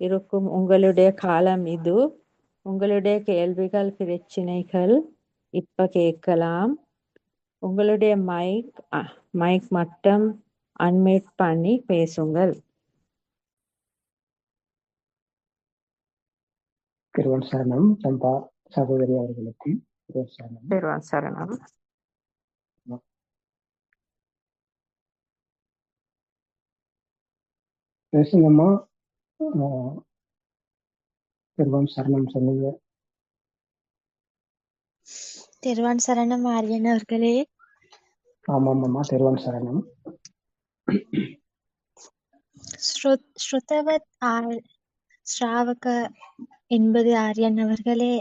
இருக்கும் உங்களுடைய காலம் இது. உங்களுடைய கேள்விகள், பிரச்சனைகள் இப்ப கேட்கலாம். உங்களுடைய மைக் மட்டும் அன்மியூட் பண்ணி பேசுங்கள். திருவன் சரணம். சம்பா சகோதரி அவர்களுக்கு சரணம். திருவன் சரணம். பேசுங்கம்மா. திருவன் சரணம் சொன்னீங்க. திருவான் சரணம் ஆரியன் அவர்களே. ஆமாம்மா, திருவன் சரணம். ஸ்ருதவத் ஸ்ராவக என்பது ஆரியன் அவர்களே.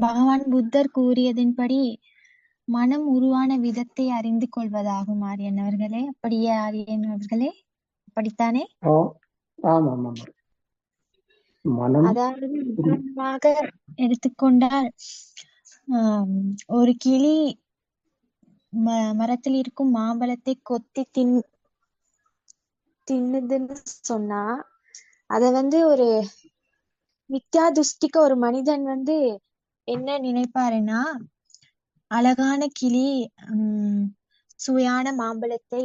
பகவான் புத்தர் கூறியதின்படி மனம் உருவான விதத்தை அறிந்து கொள்வதாகும் ஆரியன் அவர்களே. அப்படியே ஆரியன் அவர்களே, அப்படித்தானே? ஆமாம். மனம் அதாவது உதாரணமாக எடுத்துக்கொண்டால் ஒரு கிளி மரத்தில் இருக்கும் மாம்பழத்தை கொத்தி தின்னுதுன்னு சொன்னா அத ஒரு மித்யா துஷ்டிக்க ஒரு மனிதன் என்ன நினைப்பாருன்னா, அழகான கிளி சுவையான மாம்பழத்தை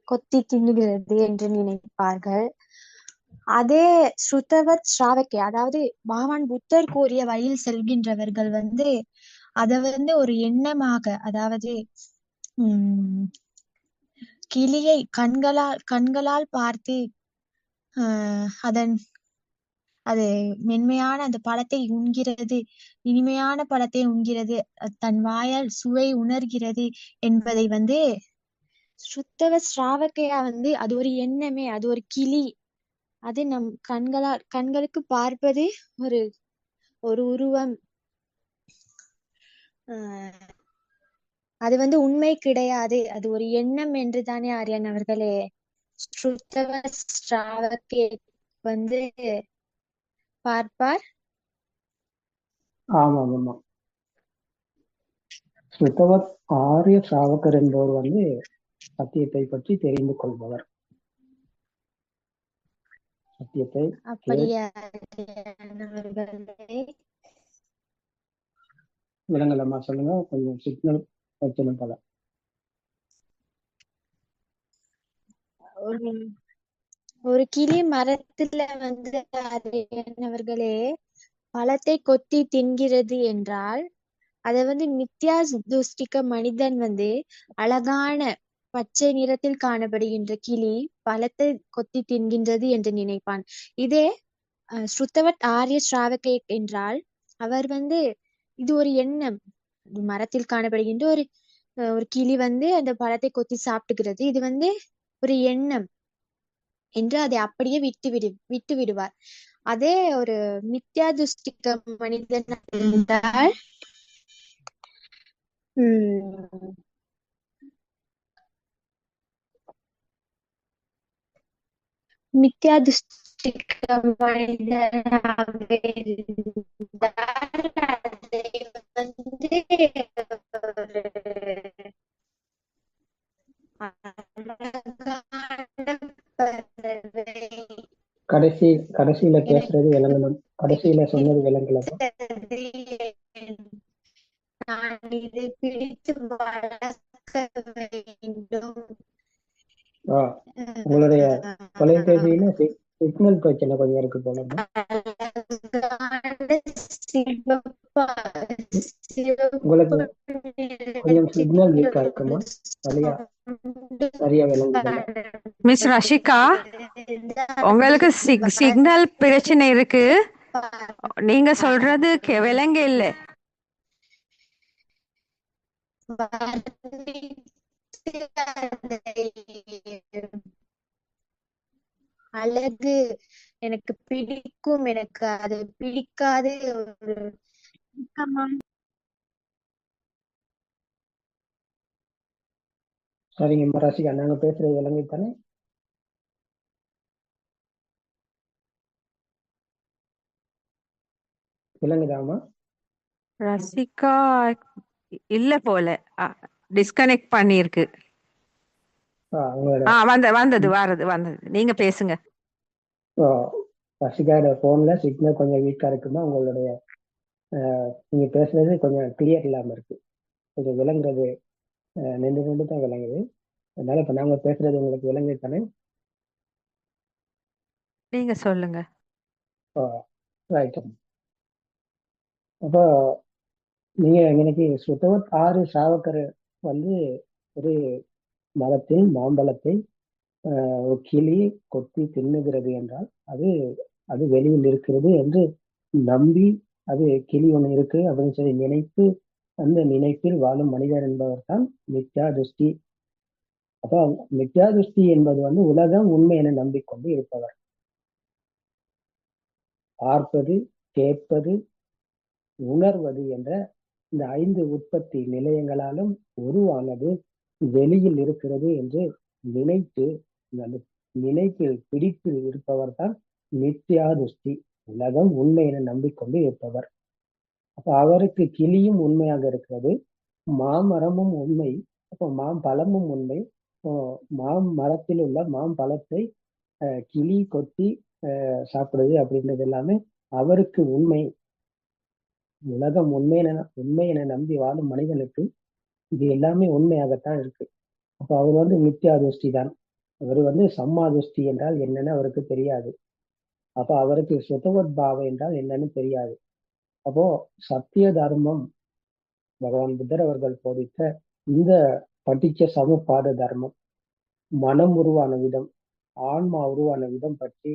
கொத்தி தின்னுகிறது என்று நினைப்பார்கள். அதே ஸ்ருதவத் ஸ்ராவகே, அதாவது பகவான் புத்தர் கூறிய வழியில் செல்கின்றவர்கள் அத ஒரு எண்ணமாக, அதாவது கிளியை கண்களால் பார்த்து அது மென்மையான அந்த பழத்தை உண்கிறது, இனிமையான பழத்தை உண்கிறது, தன் வாயால் சுவை உணர்கிறது என்பதை சுத்தவ ஸ்ராவகையா அது ஒரு எண்ணமே, அது ஒரு கிளி, அது நம் கண்களுக்கு பார்ப்பது ஒரு உருவம், அது உண்மை கிடையாது, அது ஒரு எண்ணம் என்று தானே ஆரியன் அவர்களே ஸ்ருதவ ஸ்ராவகே பார்ப்பார். ஆமாம். ஸ்ருதவத் ஆரிய ஸ்ராவகர் என்பவர் சத்தியத்தை பற்றி தெரிந்து கொள்பவர். சத்தியத்தை விலங்கலமா சொல்லுங்க, கொஞ்சம் சிக்னல் வச்சணும் போல. ஒரு கிளி மரத்துல அவர்களே பழத்தை கொத்தி தின்கிறது என்றால் அத மித்யா துஷ்டிக்க மனிதன் அழகான பச்சை நிறத்தில் காணப்படுகின்ற கிளி பழத்தை கொத்தி தின்கின்றது என்று நினைப்பான். இதே ஸ்ருதவத் ஆரிய ஸ்ராவகே என்றால் அவர் இது ஒரு எண்ணம், மரத்தில் காணப்படுகின்ற ஒரு கிளி அந்த பழத்தை கொத்தி சாப்பிட்டுகிறது, இது ஒரு எண்ணம் என்று அதை அப்படியே விட்டு விடுவார். அதே ஒரு மித்யா துஷ்டிக்க மனிதன் என்றால் மித்யா துஷ்டிக்க மனிதனாக இருந்தால் கடைசியில பேசுறது விளங்கணும், கடைசியில சொன்னது விளங்கலாம். நான் இதை பிடித்து வளர்க்க வேண்டும். உங்களுடைய தொலைபேசியில சிக்னல் பிரச்சனை கொஞ்சம் இருக்கு போல. உங்களுக்கு கொஞ்சம் சிக்னல் வீக்கா இருக்குமா? சரியா விளங்குது. மிஸ் ரஷிகா, உங்களுக்கு சிக்னல் பிரச்சனை இருக்கு, நீங்க சொல்றது விளங்க இல்ல. அழகு எனக்கு பிடிக்கும், எனக்கு அது பிடிக்காது. சரிங்க ரசிகா, நாங்க பேசுறது விளங்கி தானே? விளங்குதாமா? ரசிகா இல்ல போல, டிஸ்கனெக்ட் பண்ணிருக்கு. அவங்களோட வந்தது வந்தது. நீங்க பேசுங்க. ரஷிகாவோட போன்ல சிக்னல் கொஞ்சம் வீக்கா இருக்குமா உங்களுடைய நீங்க பேசுறது கொஞ்சம் கிளியர் இல்லாம இருக்கு. கொஞ்சம் விளங்குறது நின்று நின்று தான் விளங்குது. அதனால இப்ப நாங்க பேசுறது உங்களுக்கு விளங்குது தானே? நீங்க சொல்லுங்க. ரைட். அப்போ நீங்க இன்னைக்கு சுத்தவத் 6 சாவக்கர் வந்து ஒரு மரத்தில் மாம்பழத்தை ஒரு கிளி கொத்தி தின்னுகிறது என்றால் அது அது வெளியில் இருக்கிறது என்று நம்பி அது கிளி ஒண்ணு இருக்கு அப்படின்னு சொல்லி நினைத்து அந்த நினைப்பில் வாழும் மனிதர் என்பவர் தான் மித்யா திருஷ்டி. அப்போ மித்யா திருஷ்டி என்பது வந்து உலகம் உண்மை என நம்பிக்கொண்டு இருப்பவர். பார்ப்பது, கேட்பது, உணர்வது என்ற இந்த 5 உற்பத்தி நிலையங்களாலும் உருவானது வெளியில் இருக்கிறது என்று நினைத்து அந்த நினைப்பில் பிடித்து இருப்பவர் தான் மித்யா திருஷ்டி. உலகம் உண்மை என நம்பிக்கொண்டு இருப்பவர். அப்ப அவருக்கு கிளியும் உண்மையாக இருக்கிறது, மாமரமும் உண்மை, அப்போ மாம்பழமும் உண்மை. மாமரத்தில் உள்ள மாம்பழத்தை கிளி கொத்தி சாப்பிடுறது அப்படின்றது எல்லாமே அவருக்கு உண்மை. உலகம் உண்மை என நம்பி வாழும் மனிதனுக்கு இது எல்லாமே உண்மையாகத்தான் இருக்கு. அப்போ அவர் வந்து மித்யா திருஷ்டி தான். அவர் வந்து சம்மா திருஷ்டி என்றால் என்னன்னு அவருக்கு தெரியாது. அப்ப அவருக்கு சுதவத் பாவம் என்றால் என்னன்னு தெரியாது. அப்போ சத்திய தர்மம் பகவான் புத்தர் அவர்கள் போதித்த இந்த படிச்ச சமபாத தர்மம், மனம் உருவான விதம், ஆன்மா உருவான விதம் பற்றி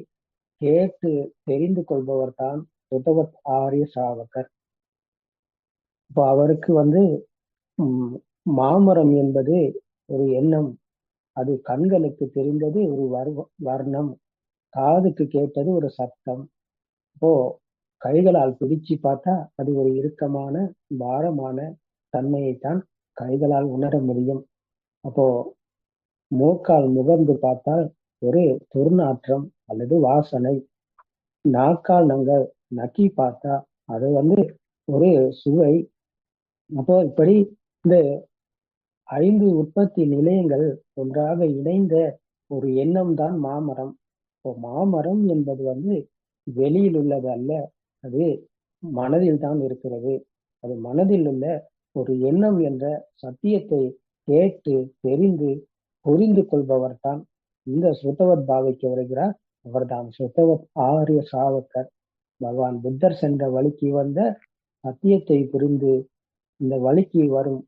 கேட்டு தெரிந்து கொள்பவர் தான் சுதவத் ஆரிய சாவகர். இப்போ அவருக்கு வந்து மாமரம் என்பது ஒரு எண்ணம், அது கண்களுக்கு தெரிந்தது ஒரு வர்ணம், காதுக்கு கேட்டது ஒரு சத்தம். இப்போ கைகளால் பிடிச்சு பார்த்தா அது ஒரு இறுக்கமான பாரமான தன்மையைத்தான் கைகளால் உணர முடியும். அப்போ மூக்கால் முகர்ந்து பார்த்தால் ஒரு துர்நாற்றம் அல்லது வாசனை, நாக்கால் நாங்கள் நக்கி பார்த்தா அது வந்து ஒரு சுவை. அப்போ இப்படி இந்த 5 உற்பத்தி நிலையங்கள் ஒன்றாக இணைந்த ஒரு எண்ணம் தான் மாமரம். இப்போ மாமரம் என்பது வந்து வெளியில் உள்ளது அல்ல, அது மனதில் தான் இருக்கிறது. அது மனதில் உள்ள ஒரு எண்ணம் என்ற சத்தியத்தை கேட்டு தெரிந்து புரிந்து கொள்பவர் தான் இந்த சுத்தவத் பாவைக்கு வருகிறார். அவர்தான் சுத்தவத் ஆரிய சாவக்கர். பகவான் புத்தர் சென்ற வழிக்கு வந்த சத்தியத்தை புரிந்து இந்த வழிக்கு வரும்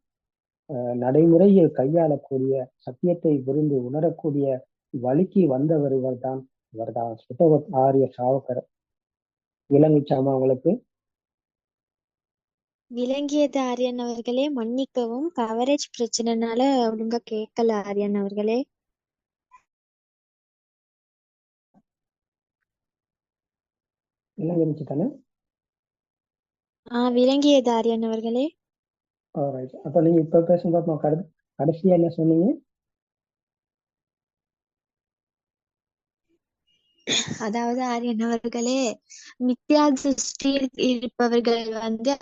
நடைமுறையில் கையாளக்கூடிய சத்தியத்தை புரிந்து உணரக்கூடிய வழிக்கு வந்தவர் இவர்தான் சுத்தவத் ஆரிய சாவக்கர். விளங்குச்சாமா உங்களுக்கு? விளங்கியது ஆரியன் அவர்களே. மன்னிக்கவும், கவரேஜ் பிரச்சனைனால ஒழுங்கா கேட்கல ஆரியன் அவர்களே. விளங்கிருச்சு தானே? விளங்கியது ஆரியன் அவர்களே. அப்ப நீங்க இப்ப பேசும்போது கடைசியா என்ன சொன்னீங்க? அதாவது ஆரியன் அவர்களே, மித்யா திருஷ்டியில் இருப்பவர்கள் வந்து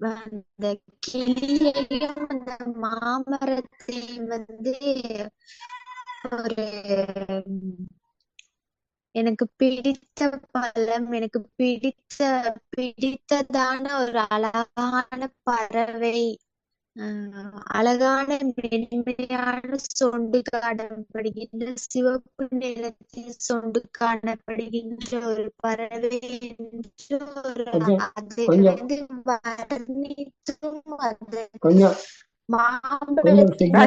அந்த கிளியையும் அந்த மாமரத்தையும் வந்து ஒரு எனக்கு பிடித்த பழம், எனக்கு பிடித்ததான ஒரு அழகான பறவை, அழகான மென்மையான சொண்டு காணப்படுகின்ற சிவப்பு நிறத்தில் சொண்டு காணப்படுகின்ற ஒரு பறவை என்று அதை வந்து வர்ணித்தும் அந்த மாம்பழத்தின்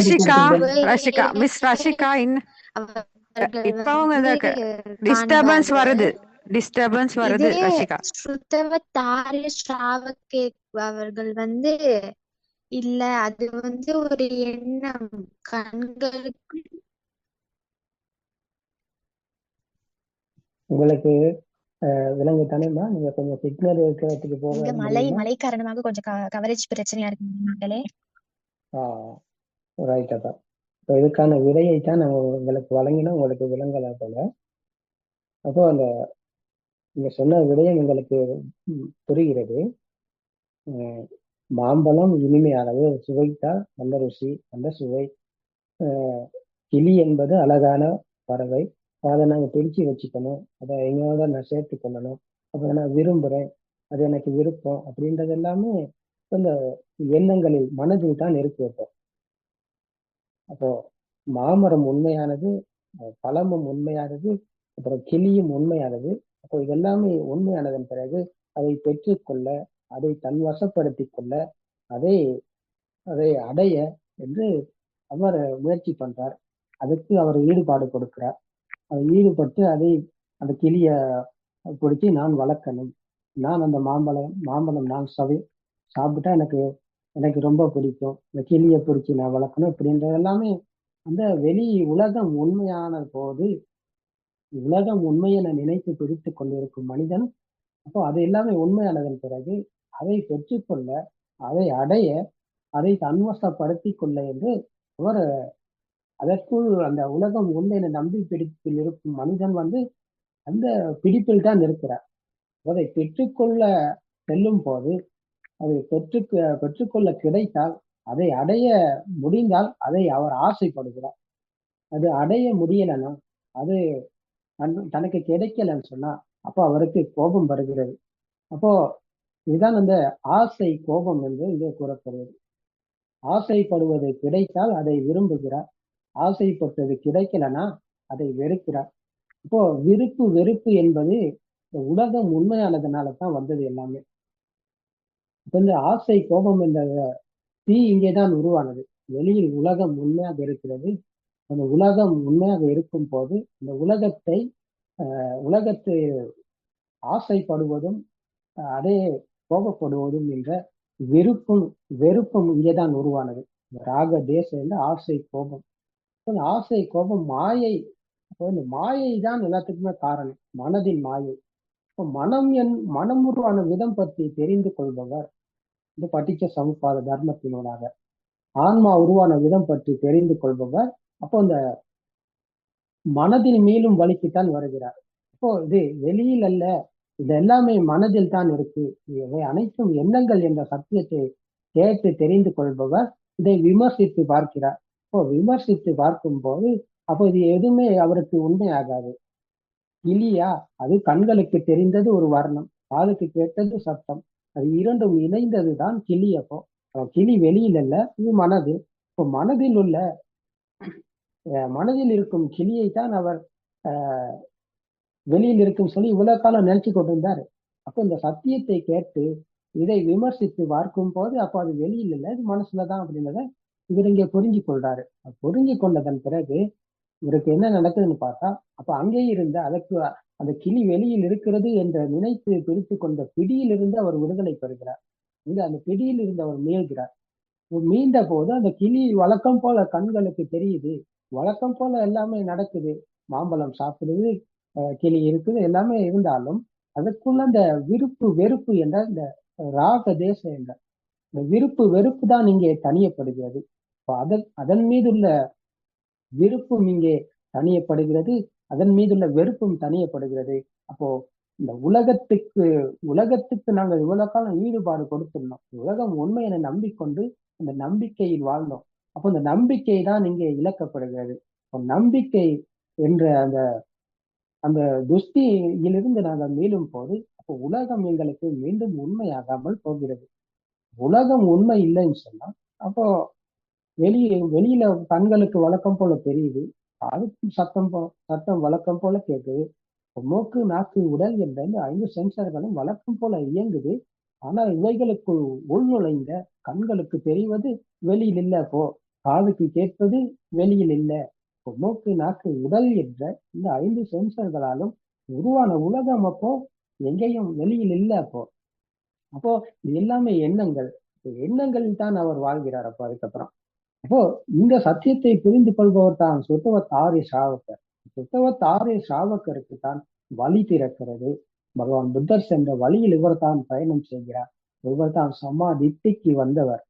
ரஷிகா மிஸ் ரஷிகா இப்ப அவங்க டிஸ்டர்பன்ஸ் வருது ரஷிகா. ஸ்ருதவத் ஆரிய ஸ்ராவகே அவர்கள் வந்து இல்ல, அது வந்து ஒரு எண்ணம் கண்களுக்கு. உங்களுக்கு விலங்கு தானேமா? நீங்க கொஞ்சம் சிக்னல் இருக்கிறதுக்கு போக மழை காரணமாக கொஞ்சம் கவரேஜ் பிரச்சனையா இருக்கு. ரைட். அப்ப இதுக்கான விடையை தான் நம்ம உங்களுக்கு வழங்கினா உங்களுக்கு விலங்கல போல. அப்போ அந்த நீங்க சொன்ன விடயம் எங்களுக்கு புரிகிறது. மாம்பழம் இனிமையானது, சுவைத்தால் அந்த ருசி அந்த சுவை. கிளி என்பது அழகான பறவை. அதை நாங்கள் பிரிச்சு வச்சுக்கணும், அதை எங்களோட நான் சேர்த்து கொள்ளணும், அப்போ நான் விரும்புறேன், அது எனக்கு விருப்பம் அப்படின்றது எல்லாமே இந்த எண்ணங்களில் மனதில் தான் இருக்கு. அப்போ மாமரம் உண்மையானது, பழமும் உண்மையானது, அப்புறம் கிளியும் உண்மையானது. அப்போ இதெல்லாமே உண்மையானதன் பிறகு அதை பெற்றுக்கொள்ள, அதை தன் வசப்படுத்தி கொள்ள, அதை அதை அடைய என்று அவர் முயற்சி பண்றார். அதுக்கு அவர் ஈடுபாடு கொடுக்கிறார். அதை ஈடுபட்டு அந்த கிளிய பிடிச்சி நான் வளர்க்கணும், நான் அந்த மாம்பழம் நான் சாப்பிட்டா எனக்கு எனக்கு ரொம்ப பிடிக்கும், இந்த கிளியை பிடிச்சி நான் வளர்க்கணும் இப்படின்றது எல்லாமே அந்த வெளி உலகம் உண்மையான போது, உலகம் உண்மையை நினைத்து பிடித்து கொண்டிருக்கும் மனிதன், அப்போ அது எல்லாமே உண்மையானதன் பிறகு அதை பெற்றுக்கொள்ள, அதை அடைய, அதை தன்வசப்படுத்தி கொள்ள என்று அவர் அதற்குள் அந்த உலகம் உண்மையை நம்பி பிடிப்பில் இருக்கும் மனிதன் அந்த பிடிப்பில் தான் இருக்கிறார். அதை பெற்றுக்கொள்ள செல்லும் போது, அதை பெற்றுக்கொள்ள கிடைத்தால், அதை அடைய முடிந்தால் அதை அவர் ஆசைப்படுகிறார். அது அடைய முடியலன்னா, அது தனக்கு கிடைக்கலன்னு சொன்னா அப்போ அவருக்கு கோபம் வருகிறது. அப்போ இதுதான் அந்த ஆசை கோபம் என்று இங்கே கூறப்படுவது. ஆசைப்படுவது கிடைத்தால் அதை விரும்புகிறார், ஆசைப்பட்டது கிடைக்கலன்னா அதை வெறுக்கிறார். அப்போ விருப்பு வெறுப்பு என்பது உலகம் உண்மையானதுனால தான் வந்தது எல்லாமே. இப்ப இந்த ஆசை கோபம் என்ற தீ இங்கேதான் உருவானது. வெளியில் உலகம் உண்மையாக இருக்கிறது. அந்த உலகம் உண்மையாக இருக்கும் போது இந்த உலகத்தை ஆசைப்படுவதும் அதே கோபப்படுவதும் என்ற வெறுப்பும் இங்கேதான் உருவானது. ராக தேசம் என்ற ஆசை கோபம். ஆசை கோபம் மாயை. மாயை தான் எல்லாத்துக்குமே காரணம், மனதின் மாயை. இப்போ மனம் உருவான விதம் பற்றி தெரிந்து கொள்பவர் இந்த பட்டிச்ச சமுப்பாத தர்மத்தினூடாக ஆன்மா உருவான விதம் பற்றி தெரிந்து கொள்பவர் அப்போ இந்த மனதில் மீளும் வழிக்குத்தான் வருகிறார். அப்போ இது வெளியில் அல்ல, இது எல்லாமே மனதில் தான் இருக்கு, இவை அனைத்தும் எண்ணங்கள் என்ற சத்தியத்தை கேட்டு தெரிந்து கொள்பவர் இதை விமர்சித்து பார்க்கிறார். இப்போ விமர்சித்து பார்க்கும் போது அப்போ இது எதுவுமே அவருக்கு உண்மையாகாது. கிளியா, அது கண்களுக்கு தெரிந்தது ஒரு வர்ணம், காதுக்கு கேட்டது சத்தம், அது இரண்டும் இணைந்ததுதான் கிளி. அப்போ கிளி வெளியில் அல்ல, இது மனது. இப்போ மனதில் இருக்கும் கிளியை தான் அவர் வெளியில் இருக்கும் சொல்லி இவ்வளவு காலம் நினைச்சு கொண்டிருந்தார். அப்போ இந்த சத்தியத்தை கேட்டு இதை விமர்சித்து பார்க்கும் போது அப்போ அது வெளியில் இல்லை, இது மனசுலதான் அப்படின்றத இவர் இங்கே புரிஞ்சு கொள்றாரு. புரிஞ்சு கொண்டதன் பிறகு இவருக்கு என்ன நடக்குதுன்னு பார்த்தா, அப்ப அங்கே இருந்த அதற்கு அந்த கிளி வெளியில் இருக்கிறது என்ற நினைத்து பிடித்து கொண்ட பிடியிலிருந்து அவர் விடுதலை பெறுகிறார். இங்க அந்த பிடியில் இருந்து அவர் மீள்கிறார். மீண்ட போது அந்த கிளி வழக்கம் போல கண்களுக்கு தெரியுது, வழக்கம் போல எல்லாமே நடக்குது, மாம்பழம் சாப்பிடுது, கிளி இருக்குது, எல்லாமே இருந்தாலும் அதற்குள்ள அந்த விருப்பு வெறுப்பு என்ற இந்த ராக தேசம் என்ற இந்த விருப்பு வெறுப்பு தான் இங்கே தனியப்படுகிறது. அதன் மீதுள்ள விருப்பும் இங்கே தனியப்படுகிறது, அதன் மீதுள்ள வெறுப்பும் தனியப்படுகிறது. அப்போ இந்த உலகத்துக்கு நாங்கள் இவ்வளவு காலம் ஈடுபாடு கொடுத்துருந்தோம், உலகம் உண்மை என நம்பிக்கொண்டு அந்த நம்பிக்கையில் வாழ்ந்தோம். அப்போ இந்த நம்பிக்கை தான் இங்கே இழக்கப்படுகிறது. நம்பிக்கை என்ற அந்த துஷ்டியிலிருந்து நாங்கள் மீளும் போது அப்போ உலகம் எங்களுக்கு மீண்டும் உண்மையாகாமல் போகிறது. உலகம் உண்மை இல்லைன்னு சொன்னா அப்போ வெளியில கண்களுக்கு வழக்கம் போல தெரியுது, அதுக்கு சத்தம் வழக்கம் போல கேட்குது, மூக்கு நாக்கு உடல் என்ற 5 சென்சர்களும் வழக்கம் போல இயங்குது. ஆனால் இவைகளுக்குள் உள்நுழைந்த கண்களுக்கு தெரிவது வெளியில் இல்லை, அப்போ காதுக்கு கேட்பது வெளியில் இல்லை. மூக்கு நாக்கு உடல் என்ற இந்த 5 சென்சர்களாலும் உருவான உலகம் அப்போ எங்கேயும் வெளியில் இல்லை. அப்போ இது எல்லாமே எண்ணங்களில் தான் அவர் வாழ்கிறார். அப்போ அதுக்கப்புறம் அப்போ இந்த சத்தியத்தை புரிந்து கொள்பவர் தான் சுத்தவத் ஆரிய சாவக்கர். சுத்தவத் ஆரிய சாவக்கருக்கு தான் வழி திறக்கிறது. பகவான் புத்தர் சென்ற வழியில் இவர் தான் பயணம் செய்கிறார். இவர் தான் சமாதித்திக்கு வந்தவர்.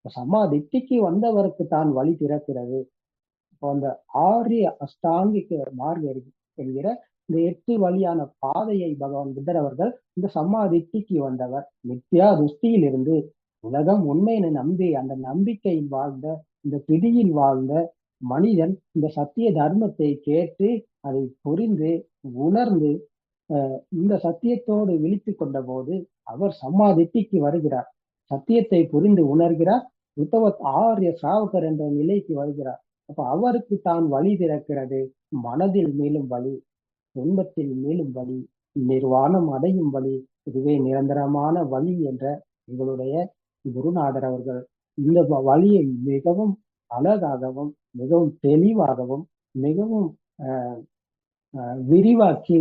சமாதித்திக்கு வந்தவருக்கு தான் வழி திறக்கிறது. இப்போ அந்த ஆரிய அஷ்டாங்கிக மார்க்க என்கிற இந்த 8 வழியான பாதையை பகவான் புத்தர் அவர்கள் இந்த சமாதித்திக்கு வந்தவர். நித்யா துஷ்டியில் இருந்து உலகம் உண்மையினை நம்பி அந்த நம்பிக்கையில் வாழ்ந்த, இந்த பிடியில் வாழ்ந்த, மனிதன் இந்த சத்திய தர்மத்தை கேட்டு அதை புரிந்து உணர்ந்து இந்த சத்தியத்தோடு விழித்து கொண்ட போது அவர் சமாதிக்கு வருகிறார். சத்தியத்தை புரிந்து உணர்கிறார். ஆரிய சாவகர் என்ற நிலைக்கு வருகிறார். அப்ப அவருக்கு தான் வழி திறக்கிறது. மனதில் மேலும் வழி, துன்பத்தில் மேலும் வழி, நிர்வாணம் அடையும் வழி, இதுவே நிரந்தரமான வழி என்ற எங்களுடைய குருநாதர் அவர்கள் இந்த வழியை மிகவும் அழகாகவும் மிகவும் தெளிவாகவும் மிகவும் விரிவாக்கி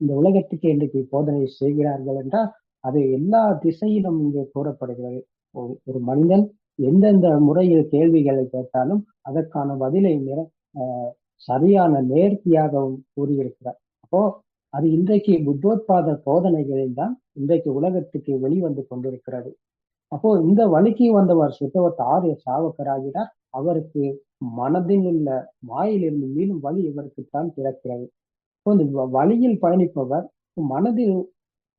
இந்த உலகத்துக்கு இன்றைக்கு போதனை செய்கிறார்கள் என்றால் அது எல்லா திசையிலும் இங்கே கூறப்படுகிறது. ஒரு மனிதன் எந்தெந்த முறையில் கேள்விகளை கேட்டாலும் அதற்கான பதிலை சரியான நேர்த்தியாகவும் கூறியிருக்கிறார். அப்போ அது இன்றைக்கு புத்தோத்பாத போதனைகளில் தான் இன்றைக்கு உலகத்துக்கு வெளிவந்து கொண்டிருக்கிறது. அப்போ இந்த வழிக்கு வந்தவர் சுத்தவத் ஆரிய சாவக்கராகிறார். அவருக்கு மனதில் உள்ள வாயிலிருந்து மீண்டும் வழி இவருக்குத்தான் திறக்கிறது. இந்த வழியில் பயணிப்பவர் மனதில்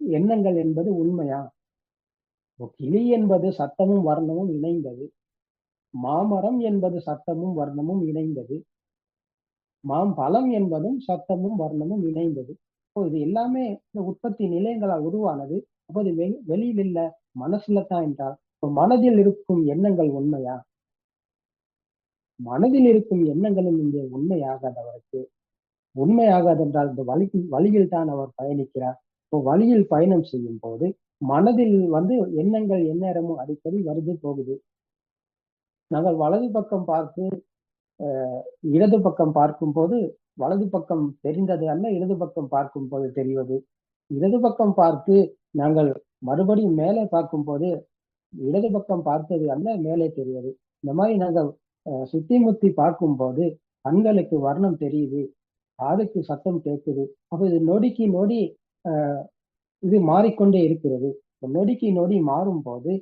எண்ணங்கள் என்பது உண்மையா? கிளி என்பது சத்தமும் வர்ணமும் இணைந்தது. மாமரம் என்பது சத்தமும் வர்ணமும் இணைந்தது. மாம்பழம் என்பதும் சத்தமும் வர்ணமும் இணைந்தது. இது எல்லாமே இந்த உற்பத்தி நிலையங்களால் உருவானது. அப்போ இது வெளியில் இல்ல, மனசுல தான் என்றால் மனதில் இருக்கும் எண்ணங்கள் உண்மையா? மனதில் இருக்கும் எண்ணங்களும் இங்கே உண்மையாகாதவருக்கு உண்மையாகாதென்றால் இந்த வழியில் தான் அவர் பயணிக்கிறார். இப்போ வழியில் பயணம் செய்யும் போது மனதில் எண்ணங்கள் எந்நேரமும் அடிக்கடி வருது போகுது. நாங்கள் வலது பக்கம் பார்த்து இடது பக்கம் பார்க்கும் போது வலது பக்கம் தெரிந்தது அல்ல, இடது பக்கம் பார்க்கும் போது தெரிவது. இடது பக்கம் பார்த்து நாங்கள் மறுபடியும் மேலே பார்க்கும் போது இடது பக்கம் பார்த்தது அல்ல, மேலே தெரிவது. இந்த மாதிரி நாங்கள் சுத்தி முத்தி பார்க்கும் போது கண்களுக்கு வர்ணம் தெரியுது, காதுக்கு சத்தம் கேட்குது. அப்ப இது நொடிக்கு நொடி இது மாறிக்கொண்டே இருக்கிறது. நொடிக்கு நொடி மாறும் போது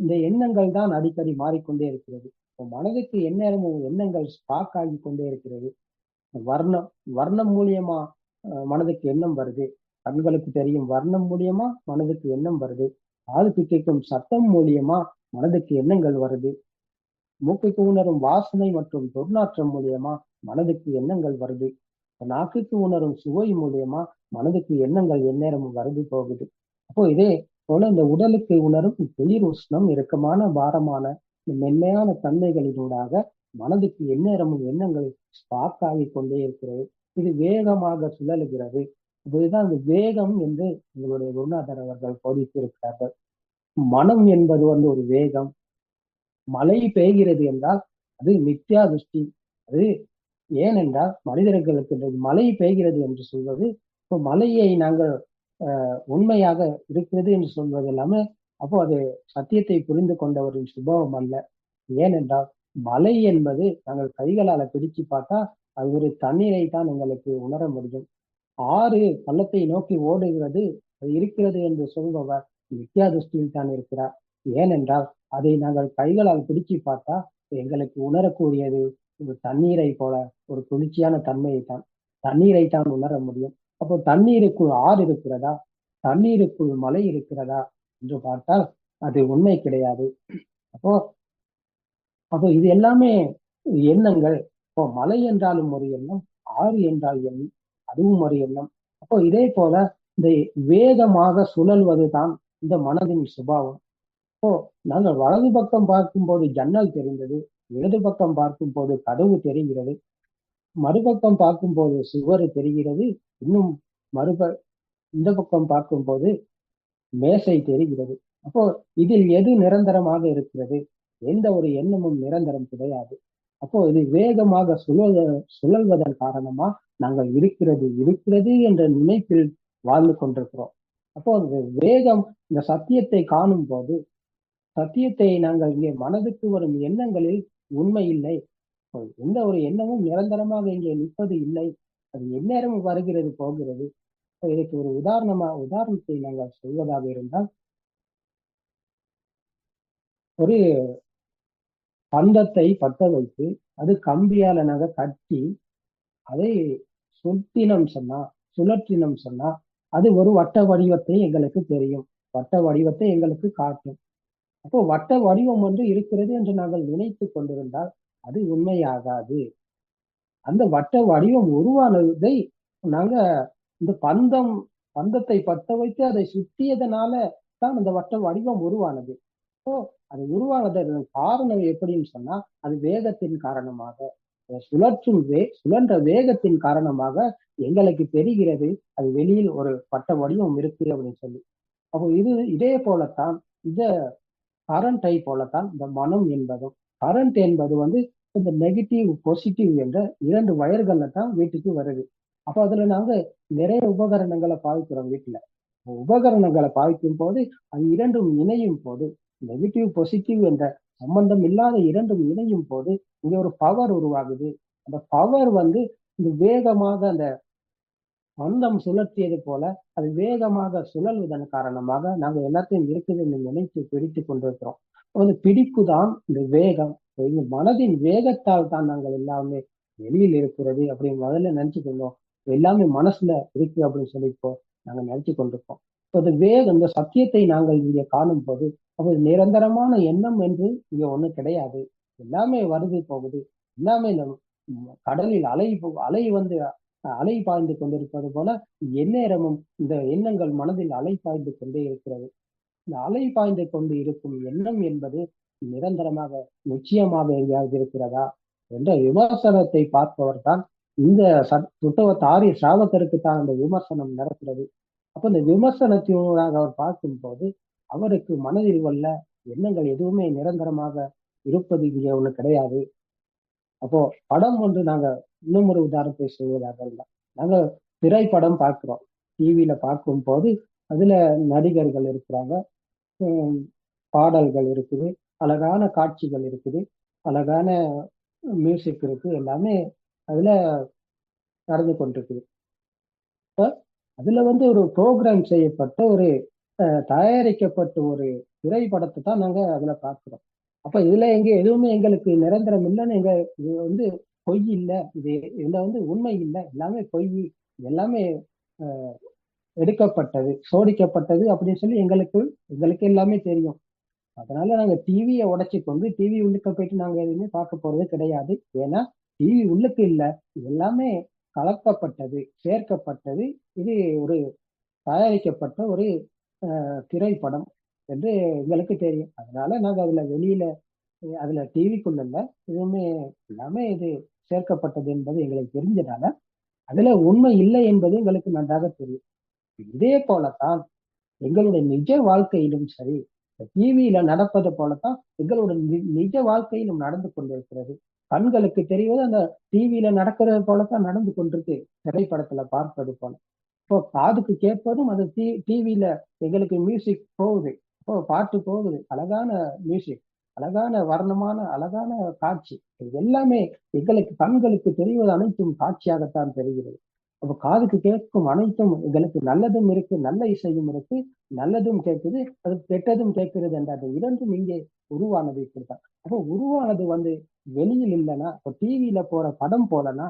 இந்த எண்ணங்கள் தான் அடிக்கடி மாறிக்கொண்டே இருக்கிறது. மனதுக்கு எந்நேரமும் எண்ணங்கள் ஸ்பாக் ஆகி கொண்டே இருக்கிறது. வர்ணம் மூலியமா மனதுக்கு எண்ணம் வருது. கண்களுக்கு தெரியும் வர்ணம் மூலியமா மனதுக்கு எண்ணம் வருது. காதுக்கு கேட்கும் சத்தம் மூலியமா மனதுக்கு எண்ணங்கள் வருது. மூக்குக்கு உணரும் வாசனை மற்றும் துர்நாற்றம் மூலியமா மனதுக்கு எண்ணங்கள் வருது. நாக்குக்கு உணரும் சுவை மூலியமா மனதுக்கு எண்ணங்கள் எந்நேரமும் வருது போகுது. அப்போ இதே போல இந்த உடலுக்கு உணரும் குளிர் உஷ்ணம் இறுக்கமான பாரமான மென்மையான தன்மைகளினூடாக மனதுக்கு எந்நேரமும் எண்ணங்கள் ஸ்பாக் ஆகி கொண்டே இருக்கிறது. இது வேகமாக சுழலுகிறது. இதுதான் இந்த வேகம் என்று எங்களுடைய குருநாதர் அவர்கள் போதித்திருக்கிறார்கள். மனம் என்பது ஒரு வேகம். மழை பெய்கிறது என்றால் அது மித்யா திருஷ்டி. அது ஏனென்றால் மனிதர்களுக்கு மழை பெய்கிறது என்று சொல்வது, இப்போ மழையை நாங்கள் உண்மையாக இருக்கிறது என்று சொல்வது எல்லாமே அப்போ அது சத்தியத்தை புரிந்து கொண்டவரின் சுபாவம் அல்ல. ஏனென்றால் மழை என்பது நாங்கள் கைகளால பிடிச்சு பார்த்தா அது ஒரு தண்ணீரை தான் எங்களுக்கு உணர முடியும். ஆறு பள்ளத்தை நோக்கி ஓடுகிறது, அது இருக்கிறது என்று சொல்பவர் மித்யா திருஷ்டியில் தான் இருக்கிறார். ஏனென்றால் அதை நாங்கள் கைகளால் பிடிச்சு பார்த்தா எங்களுக்கு உணரக்கூடியது ஒரு தண்ணீரை போல ஒரு குளிர்ச்சியான தண்ணீரை தான் உணர முடியும். அப்போ தண்ணீருக்குள் ஆறு இருக்கிறதா, தண்ணீருக்குள் மழை இருக்கிறதா என்று பார்த்தால் அது உண்மை கிடையாது. அப்போ இது எல்லாமே எண்ணங்கள். இப்போ மழை என்றாலும் ஒரு எண்ணம், ஆறு என்றால் எண்ணம், அதுவும் ஒரு எண்ணம். அப்போ இதே போல இந்த வேகமாக சுழல்வது தான் இந்த மனதின் சுபாவம். இப்போ நாங்கள் வலது பக்கம் பார்க்கும் போது ஜன்னல் தெரிந்தது, இடது பக்கம் பார்க்கும் போது கதவு தெரிகிறது, மறுபக்கம் பார்க்கும் போது சுவர் தெரிகிறது, இன்னும் இந்த பக்கம் பார்க்கும் போது மேசை தெரிகிறது. அப்போ இதில் எது நிரந்தரமாக இருக்கிறது? எந்த ஒரு எண்ணமும் நிரந்தரம் கிடையாது. அப்போ இது வேகமாக சுழல்வதன் காரணமா நாங்கள் இருக்கிறது என்ற நினைப்பில் வாழ்ந்து கொண்டிருக்கிறோம். அப்போ அந்த வேகம் இந்த சத்தியத்தை காணும் போது, சத்தியத்தை நாங்கள் இங்கே மனதுக்கு வரும் எண்ணங்களில் உண்மை இல்லை, எந்த ஒரு எண்ணமும் நிரந்தரமாக இங்கே நிற்பது இல்லை, அது எந்நேரமும் வருகிறது போகிறது. இதுக்கு ஒரு உதாரணத்தை நாங்கள் சொல்வதாக இருந்தால், ஒரு பந்தத்தை பற்ற வைத்து அது கம்பியால நாங்கள் கட்டி அதை சுழற்றினம் சொன்னா அது ஒரு வட்ட வடிவத்தை எங்களுக்கு தெரியும், வட்ட வடிவத்தை எங்களுக்கு காட்டும். அப்போ வட்ட வடிவம் இருக்கிறது என்று நாங்கள் நினைத்து கொண்டிருந்தால் அது உண்மையாகாது. அந்த வட்ட வடிவம் உருவானதை நாங்க இந்த பந்தத்தை பத்த வைத்து அதை சுத்தியதனால தான் அந்த வட்ட வடிவம் உருவானது. இப்போ அது உருவானதன் காரணம் எப்படின்னு சொன்னா, அது வேகத்தின் காரணமாக, சுழன்ற வேகத்தின் காரணமாக எங்களுக்கு தெரிகிறது அது வெளியில் ஒரு வட்ட வடிவம் இருக்கு அப்படின்னு சொல்லி. அப்போ இதே போலத்தான் இந்த கரண்டை போலத்தான் இந்த மனம் என்பதும். கரண்ட் என்பது இந்த நெகட்டிவ் பாசிட்டிவ் என்ற 2 வயர்கள்ல தான் வீட்டுக்கு வருது. அப்ப அதுல நாங்க நிறைய உபகரணங்களை பாவிக்கிறோம் வீட்டுல. உபகரணங்களை பாவிக்கும் போது அது 2ம் இணையும் போது, நெகட்டிவ் பாசிட்டிவ் என்ற சம்பந்தம் இல்லாத 2ம் இணையும் போது இங்க ஒரு பவர் உருவாகுது. அந்த பவர் இந்த வேகமாக அந்த பந்தம் சுழற்றியது போல அது வேகமாக சுழல்வதன் காரணமாக நாங்க எல்லாத்தையும் இருக்குதுன்னு நினைத்து பிடித்து கொண்டிருக்கிறோம். பிடிப்பு தான் இந்த வேகம். இந்த மனதின் வேகத்தால் தான் நாங்கள் எல்லாமே வெளியில் இருக்கிறது அப்படின்னு முதல்ல நினைச்சுக்கொண்டோம். எல்லாமே மனசுல இருக்கு அப்படின்னு சொல்லி இப்போ நாங்க நினைச்சு கொண்டிருக்கோம். இந்த சத்தியத்தை நாங்கள் இங்க காணும் போது அப்ப நிரந்தரமான எண்ணம் என்று இங்க ஒண்ணு கிடையாது. எல்லாமே வருது போகுது. எல்லாமே இந்த கடலில் அலை பாய்ந்து கொண்டிருப்பது போல எந்நேரமும் இந்த எண்ணங்கள் மனதில் அலை பாய்ந்து கொண்டே இருக்கிறது. இந்த அலை பாய்ந்து கொண்டு இருக்கும் எண்ணம் என்பது நிரந்தரமாக நிச்சயமாக எங்கேயாவது இருக்கிறதா என்ற விமர்சனத்தை பார்ப்பவர் தான் இந்த ஆரிய சாவகருக்கு தான் அந்த விமர்சனம் நடக்கிறது. அப்ப இந்த விமர்சனத்தினூடாக அவர் பார்க்கும் போது அவருக்கு மனதில் உள்ள எண்ணங்கள் எதுவுமே நிரந்தரமாக இருப்பது இங்கே ஒண்ணு கிடையாது. அப்போ படம் நாங்க இன்னும் ஒரு உதாரணத்தை சொல்வதாக இருந்தா, நாங்க திரைப்படம் பார்க்கிறோம். டிவியில பார்க்கும் போது அதுல நடிகர்கள் இருக்கிறாங்க, பாடல்கள் இருக்குது, அழகான காட்சிகள் இருக்குது, அழகான மியூசிக் இருக்கு, எல்லாமே அதுல நடந்து கொண்டிருக்குது. அதுல ஒரு ப்ரோக்ராம் செய்யப்பட்ட ஒரு தயாரிக்கப்பட்ட ஒரு திரைப்படத்தை தான் நாங்க அதுல பார்க்கிறோம். அப்ப இதுல எதுவுமே எங்களுக்கு நிரந்தரம் இல்லைன்னு இது பொய் இல்லை, இதுல உண்மை இல்லை, எல்லாமே பொய், எல்லாமே எடுக்கப்பட்டது, சோடிக்கப்பட்டது அப்படின்னு சொல்லி எங்களுக்கு எல்லாமே தெரியும். அதனால நாங்க டிவியை உடைச்சு கொண்டு டிவி உள்ளுக்க போயிட்டு நாங்க எதுவுமே பார்க்க போறது கிடையாது. ஏன்னா டிவி உள்ளுக்கு இல்லை, எல்லாமே கலக்கப்பட்டது, சேர்க்கப்பட்டது, இது ஒரு தயாரிக்கப்பட்ட ஒரு திரைப்படம் என்று எங்களுக்கு தெரியும். அதனால நாங்க அதுல டிவிக்குள்ள எதுவுமே எல்லாமே இது சேர்க்கப்பட்டது என்பது எங்களுக்கு தெரிஞ்சதால அதுல உண்மை இல்லை என்பது எங்களுக்கு நன்றாக தெரியும். இதே போலத்தான் எங்களுடைய நிஜ வாழ்க்கையிலும் சரி, டிவியில நடப்பது போலத்தான் எங்களுடைய நிஜ வாழ்க்கையிலும் நடந்து கொண்டிருக்கிறது. கண்களுக்கு தெரிவது அந்த டிவியில நடக்கிறது போலத்தான் நடந்து கொண்டிருக்கு, திரைப்படத்துல பார்ப்பது போல. இப்போ காதுக்கு கேட்பதும் அது டிவியில எங்களுக்கு மியூசிக் போகுது, இப்போ பாட்டு போகுது, அழகான மியூசிக், அழகான வர்ணமான அழகான காட்சி, இது எல்லாமே எங்களுக்கு கண்களுக்கு தெரிவது அனைத்தும் காட்சியாகத்தான் தெரிகிறது. அப்ப காதுக்கு கேட்கும் அனைத்தும் எங்களுக்கு நல்லதும் இருக்கு, நல்ல இசையும் இருக்கு, நல்லதும் கேட்குது, அது கெட்டதும் கேட்கிறது என்ற அது 2ம் இங்கே உருவானது இப்படித்தான். அப்போ உருவானது வெளியில் இல்லைன்னா, இப்போ டிவியில போற படம் போலனா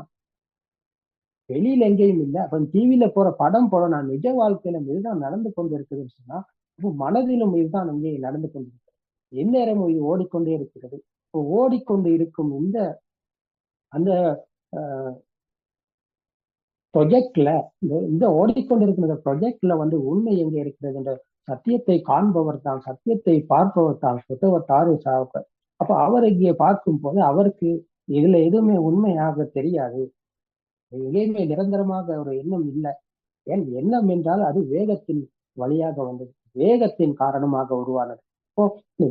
வெளியில எங்கேயும் இல்லை. அப்ப டிவியில போற படம் போல நான் நிஜ வாழ்க்கையில இதுதான் நடந்து கொண்டு இருக்குதுன்னு சொன்னா, அப்போ மனதிலும் இதுதான் அங்கே நடந்து கொண்டிருக்கிறது. எந்நேரமும் இது ஓடிக்கொண்டே இருக்கிறது. இப்போ ஓடிக்கொண்டு இருக்கும் அந்த ப்ரொஜெக்ட்ல இந்த ஓடிக்கொண்டிருக்கிற ப்ரொஜெக்ட்ல உண்மை எங்க இருக்கிறது என்ற சத்தியத்தை காண்பவர் தான், சத்தியத்தை பார்ப்பவர் தான் சுத்தவத்தாறு சாவப்பர். அப்ப அவர் இங்கே பார்க்கும் போது அவருக்கு இதுல எதுவுமே உண்மையாக தெரியாது, எங்கேயுமே நிரந்தரமாக ஒரு எண்ணம் இல்லை. ஏன் எண்ணம் என்றால் அது வேகத்தின் வழியாக வந்தது, வேகத்தின் காரணமாக உருவானது. இப்போ இந்த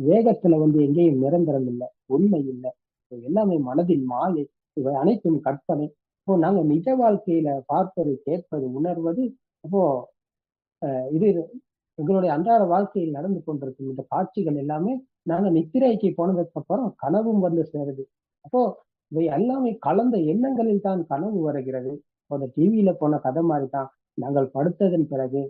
வேகத்துல எங்கேயும் நிரந்தரம் இல்லை, உண்மை இல்லை, எல்லாமே மனதின் மாயை, இவை அனைத்தும் கற்பனை. இப்போ நாங்க நிஜ வாழ்க்கையில பார்ப்பது, கேட்பது, உணர்வது, அப்போ இது எங்களுடைய அன்றாட வாழ்க்கையில் நடந்து கொண்டிருக்கும் இந்த காட்சிகள் எல்லாமே நாங்க நித்திரைக்கு போனதுக்கு அப்புறம் கனவும் சேருது. அப்போ இவை எல்லாமே கலந்த எண்ணங்களில் தான் கனவு வருகிறது. அந்த டிவியில போன கதை மாதிரி தான் நாங்கள் படுத்ததன் பிறகு,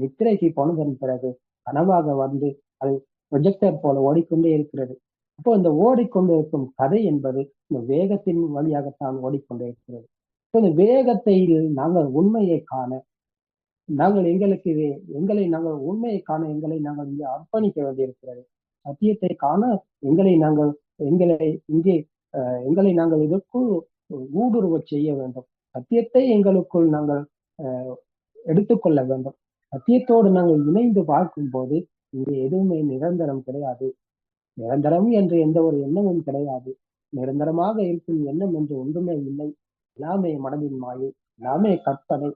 நித்திரைக்கு போனதன் பிறகு கனவாக அது ப்ரொஜெக்டர் போல ஓடிக்கொண்டே இருக்கிறது. அப்போ இந்த ஓடிக்கொண்டு இருக்கும் கதை என்பது இந்த வேகத்தின் வழியாகத்தான் ஓடிக்கொண்டே இருக்கிறது. இப்போ இந்த வேகத்தை நாங்கள் உண்மையை காண நாங்கள் உண்மையை காண எங்களை நாங்கள் இங்கே அர்ப்பணிக்க வேண்டியிருக்கிறது. சத்தியத்தை காண எங்களை நாங்கள் எங்களை இங்கே எங்களை நாங்கள் இதற்குள் ஊடுருவ செய்ய வேண்டும். சத்தியத்தை எங்களுக்குள் நாங்கள் எடுத்துக்கொள்ள வேண்டும். சத்தியத்தோடு நாங்கள் இணைந்து பார்க்கும் போது இங்கே எதுவுமே நிரந்தரம் கிடையாது. நிரந்தரம் என்று எந்த ஒரு எண்ணமும் கிடையாது. நிரந்தரமாக இருக்கும் எண்ணம் என்று ஒன்றுமே இல்லை. எல்லாமே மனதின் மாயை, எல்லாமே கற்பனை.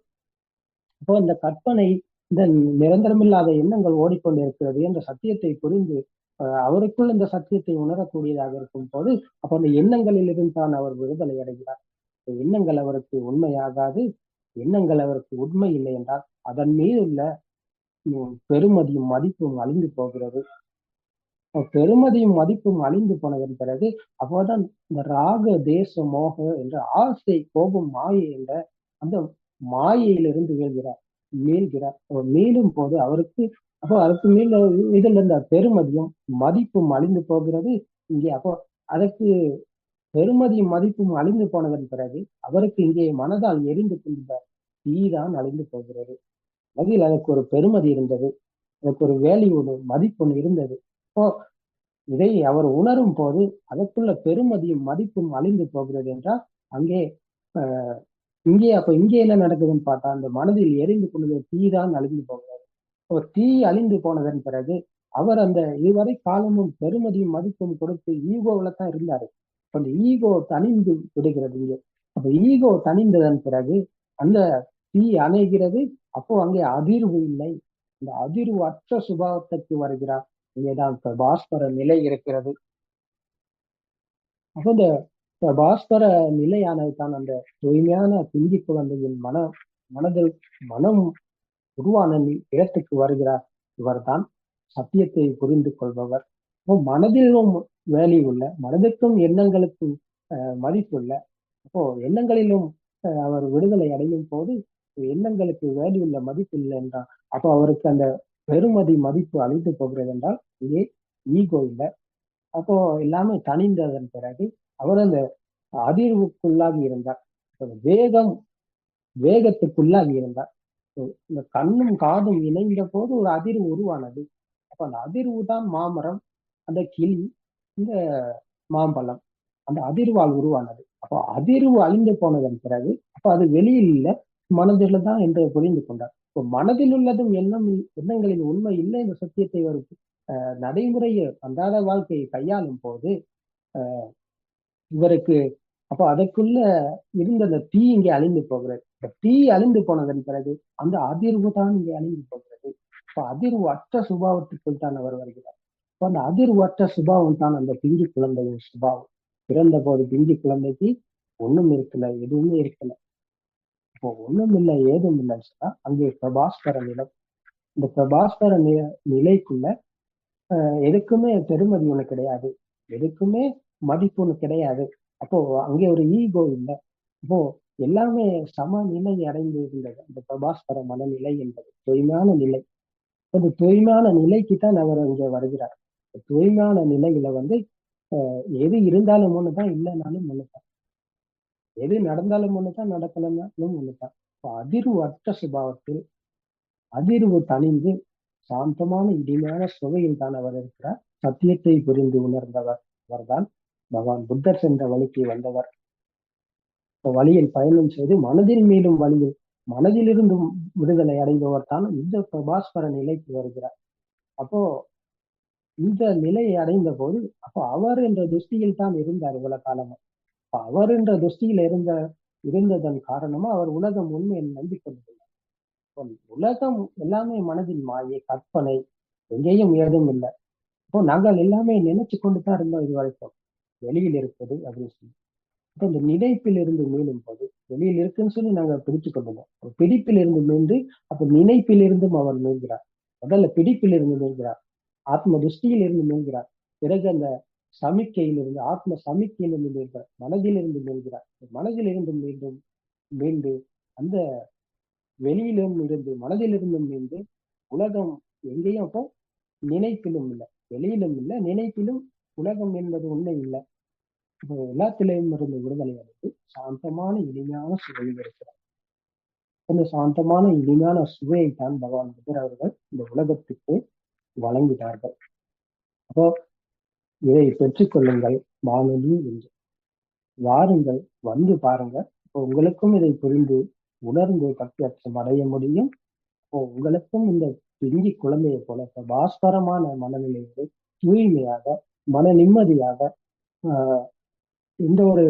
அப்போ இந்த கற்பனை, இந்த நிரந்தரமில்லாத எண்ணங்கள் ஓடிக்கொண்டிருக்கிறது என்ற சத்தியத்தை புரிந்து அவருக்குள் இந்த சத்தியத்தை உணரக்கூடியதாக இருக்கும் போது அப்ப அந்த எண்ணங்களில் இருந்து தான் அவர் விடுதலை அடைகிறார். எண்ணங்கள் அவருக்கு உண்மையாகாது. எண்ணங்கள் அவருக்கு உண்மை இல்லை என்றால் அதன் மீது உள்ள பெருமதியும் மதிப்பும் அழிந்து போகிறது. பெருமதியும் மதிப்பும் அழிந்து போனதன் பிறகு அப்போதான் இந்த ராக தேச மோக என்ற ஆசை, கோபம், மாயை என்ற அந்த மாயையிலிருந்து மீள்கிறார். மீளும் போது அவருக்கு அப்போ அதுக்கு மீள இதுல இருந்த பெருமதியும் மதிப்பும் அழிந்து போகிறது. இங்கே அப்போ அதற்கு பெருமதியும் மதிப்பும் அழிந்து போனதன் பிறகு அவருக்கு இங்கே மனதால் எரிந்து கொண்ட தீதான் அழிந்து போகிறது. அதில் அதற்கு ஒரு பெருமதி இருந்தது, அதற்கு ஒரு வேல்யூ, மதிப்பு இருந்தது. இப்போ இதை அவர் உணரும் போது அதற்குள்ள பெருமதியும் மதிப்பும் அழிந்து போகிறது என்றால் அங்கே இங்கே என்ன நடக்குதுன்னு பார்த்தா அந்த மனதில் எரிந்து கொண்டது தீதான் அழிந்து போகிறது. தீ அழிந்து போனதன் பிறகு அவர் அந்த இதுவரை காலமும் பெருமதியும் மதிப்பும் கொடுத்து ஈகோவில தான் இருந்தாரு. அந்த ஈகோ தணிந்து விடுகிறது இங்கே. அப்ப ஈகோ தணிந்ததன் பிறகு அந்த தீ அணைகிறது. அப்போ அங்கே அதிர்வு இல்லை, இந்த அதிர்வு அற்ற சுபாவத்திற்கு வருகிறார். இங்கேதான் பாஸ்கர நிலை இருக்கிறது. அப்போ இந்த பாஸ்கர நிலையானது தான் அந்த தூய்மையான பிஞ்சி குழந்தையின் மனம் உருவான இடத்துக்கு வருகிறார். இவர்தான் சத்தியத்தை புரிந்து கொள்பவர். மனதிலும் வேல்யூ உள்ள, மனதிற்கும் எண்ணங்களுக்கும் மதிப்புள்ள, அப்போ எண்ணங்களிலும் அவர் விடுதலை அடையும் போது எண்ணங்களுக்கு வேல்யூ உள்ள, மதிப்பு இல்லை என்றால் அப்போ அவருக்கு அந்த பெருமதி மதிப்பு அழிந்து போகிறது என்றால் இங்கே ஈகோ இல்லை. அப்போ எல்லாமே தணிந்ததன் பிறகு அவர் அந்த அதிர்வுக்குள்ளாகி இருந்தார். வேகத்துக்குள்ளாகி இருந்தார். இந்த கண்ணும் காதும் இணைந்த போது ஒரு அதிர்வு உருவானது. அப்ப அந்த அதிர்வு தான் மாமரம், அந்த கிளி, இந்த மாம்பழம், அந்த அதிர்வால் உருவானது. அப்போ அதிர்வு அழிந்து போனதன் பிறகு அப்ப அது வெளியில் இல்லை, மனதில் தான் என்று புரிந்து கொண்டார். இப்போ மனதில் உள்ளதும் எண்ணங்களின் உண்மை இல்லை என்ற சத்தியத்தை ஒரு நடைமுறையை அன்றாட வாழ்க்கையை கையாளும் போது இவருக்கு அப்போ அதற்குள்ள இருந்த அந்த தீ இங்கே அழிந்து போகிறது. தீ அழிந்து போனதன் பிறகு அந்த அதிர்வு தான் இங்கே அழிந்து போகிறது. இப்போ அதிர்வு அற்ற சுபாவத்துக்குள் தான் அவர் வருகிறார். இப்போ அந்த அதிர்வு அற்ற சுபாவம் தான் அந்த பிஞ்சு குழந்தையின் சுபாவம். பிறந்த போது பிஞ்சு குழந்தைக்கு ஒண்ணும் இருக்கல, எதுவுமே இருக்கல. இப்போ ஒண்ணும் இல்லை, ஏதும் இல்லைன்னு சொன்னா அங்கே பிரபாஸ்கர நிலை. இந்த பிரபாஸ்கர நிலைக்குள்ள எதுக்குமே பெருமதி ஒண்ணு கிடையாது, எதுக்குமே மதிப்பு ஒண்ணு கிடையாது. அப்போ அங்கே ஒரு ஈகோ இல்லை. அப்போ எல்லாமே சமநிலை அடைந்து இருந்தது. அந்த பிரபாஸ்கர மனநிலை என்பது தூய்மையான நிலை. அந்த தூய்மையான நிலைக்கு தான் அவர் இங்கே வருகிறார். தூய்மையான நிலையில எது இருந்தாலும் ஒண்ணுதான், இல்லைனாலும் ஒண்ணுதான். எது நடந்தாலும் ஒண்ணுதான், நடக்கலன்னாலும் ஒண்ணுதான். இப்போ அதிர்வு அற்ற சுபாவத்தில் அதிர்வு தணிந்து சாந்தமான இனிமையான சுவையில் தான் அவர் இருக்கிறார். சத்தியத்தை புரிந்து உணர்ந்தவர் அவர்தான் பகவான் புத்தர் சென்ற வழிக்கு வந்தவர். வழியில் பயணம் செய்து மனதில் மீண்டும் வழியில் மனதிலிருந்தும் விடுதலை அடைபவர் தான் இந்த பிரபாஸ்கர நிலைக்கு வருகிறார். அப்போ இந்த நிலையை அடைந்த போது அப்போ அவர் என்ற துஷ்டியில் தான் இருந்தார் இவ்வளவு காலமா. அவர் என்ற துஷ்டியில் இருந்ததன் காரணமா அவர் உலகம் உண்மை நம்பி கொண்டிருந்தார். உலகம் எல்லாமே மனதின் மாயை, கற்பனை, எங்கேயும் ஏதும் இல்லை. இப்போ நாங்கள் எல்லாமே நினைச்சு கொண்டுதான் இருந்தோம் இது வரைக்கும், வெளியில் இருப்பது அப்படின்னு சொல்லி. அப்போ இந்த நினைப்பில் இருந்து மீளும் போது வெளியில் இருக்குன்னு சொல்லி நாங்கள் பிடிச்சு கொண்டுவோம். பிடிப்பில் இருந்து மீண்டு அப்போ நினைப்பில் இருந்தும் அவர் மீள்கிறார். முதல்ல பிடிப்பில் இருந்து மீள்கிறார், ஆத்ம துஷ்டியில் இருந்து மீள்கிறார். பிறகு அந்த சமிக்கையிலிருந்து, ஆத்ம சமிக்கையிலிருந்து மீள்கிறார், மனதிலிருந்து மீள்கிறார். மனதிலிருந்து மீண்டு அந்த வெளியிலும் இருந்து மனதிலிருந்தும் மீண்டு உலகம் எங்கேயும் அப்போ நினைப்பிலும் இல்லை, வெளியிலும் இல்லை, நினைப்பிலும் உலகம் என்பது உண்மை இல்லை. இப்போ எல்லாத்திலையும் இருந்து விடுதலை அடைந்து சாந்தமான இனிமையான சுவையில் இருக்கிறார். அந்த சாந்தமான இனிமையான சுவையை தான் பகவான் புத்தர் அவர்கள் இந்த உலகத்துக்கு வழங்கிட்டார்கள். அப்போ இதை பெற்றுக்கொள்ளுங்கள் வானொலி என்று. வாருங்கள், வந்து பாருங்க. இப்போ உங்களுக்கும் இதை புரிந்து உணர்ந்து பக்தியற்றம் அடைய முடியும். இப்போ உங்களுக்கும் இந்த பிஞ்சி குழந்தையை போல பாஸ்கரமான மனநிலையோடு தூய்மையாக, மன நிம்மதியாக, ஆஹ் எந்த ஒரு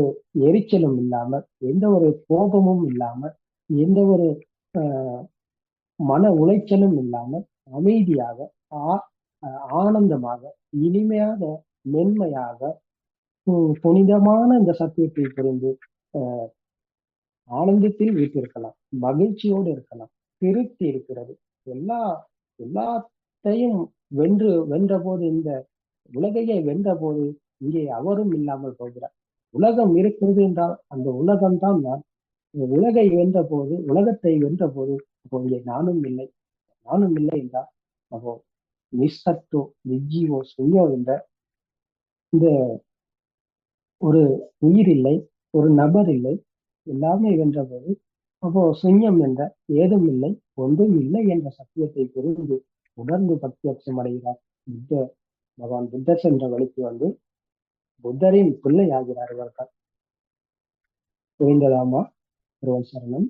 எரிச்சலும் இல்லாமல், எந்த ஒரு கோபமும் இல்லாமல், எந்த ஒரு ஆஹ் மன உளைச்சலும் இல்லாமல் அமைதியாக, ஆனந்தமாக, இனிமையாக, மென்மையாக, புனிதமான இந்த சத்தியத்தை புரிந்து ஆனந்தத்தில் வீட்டிருக்கலாம், மகிழ்ச்சியோடு இருக்கலாம். திருப்தி இருக்கிறது. எல்லா எல்லாத்தையும் வென்ற போது, இந்த உலகையே வென்ற போது இங்கே அவரும் இல்லாமல் போகிறார். உலகம் இருக்கிறது என்றால் அந்த உலகம்தான் நான். உலகை வென்ற போது, உலகத்தை வென்ற போது, அப்போ இங்கே நானும் இல்லை. நானும் இல்லை என்றால் அப்போ நிசத்தோ நிஜீவோ சுயோ என்ற இந்த ஒரு உயிர் இல்லை, ஒரு நபர் இல்லை, எல்லாமே வென்ற போது அப்போ சுயம் என்ற ஏதும் இல்லை, ஒன்றும் இல்லை என்ற சத்தியத்தை புரிந்து உணர்ந்து பக்தியற்றம் அடைகிறார். பகவான் புத்தர் சென்ற வழிக்கு வந்து புத்தரின் பிள்ளை ஆகிறார் இவர்கள். புரிந்ததாமா? ஒருவன் சரணம்.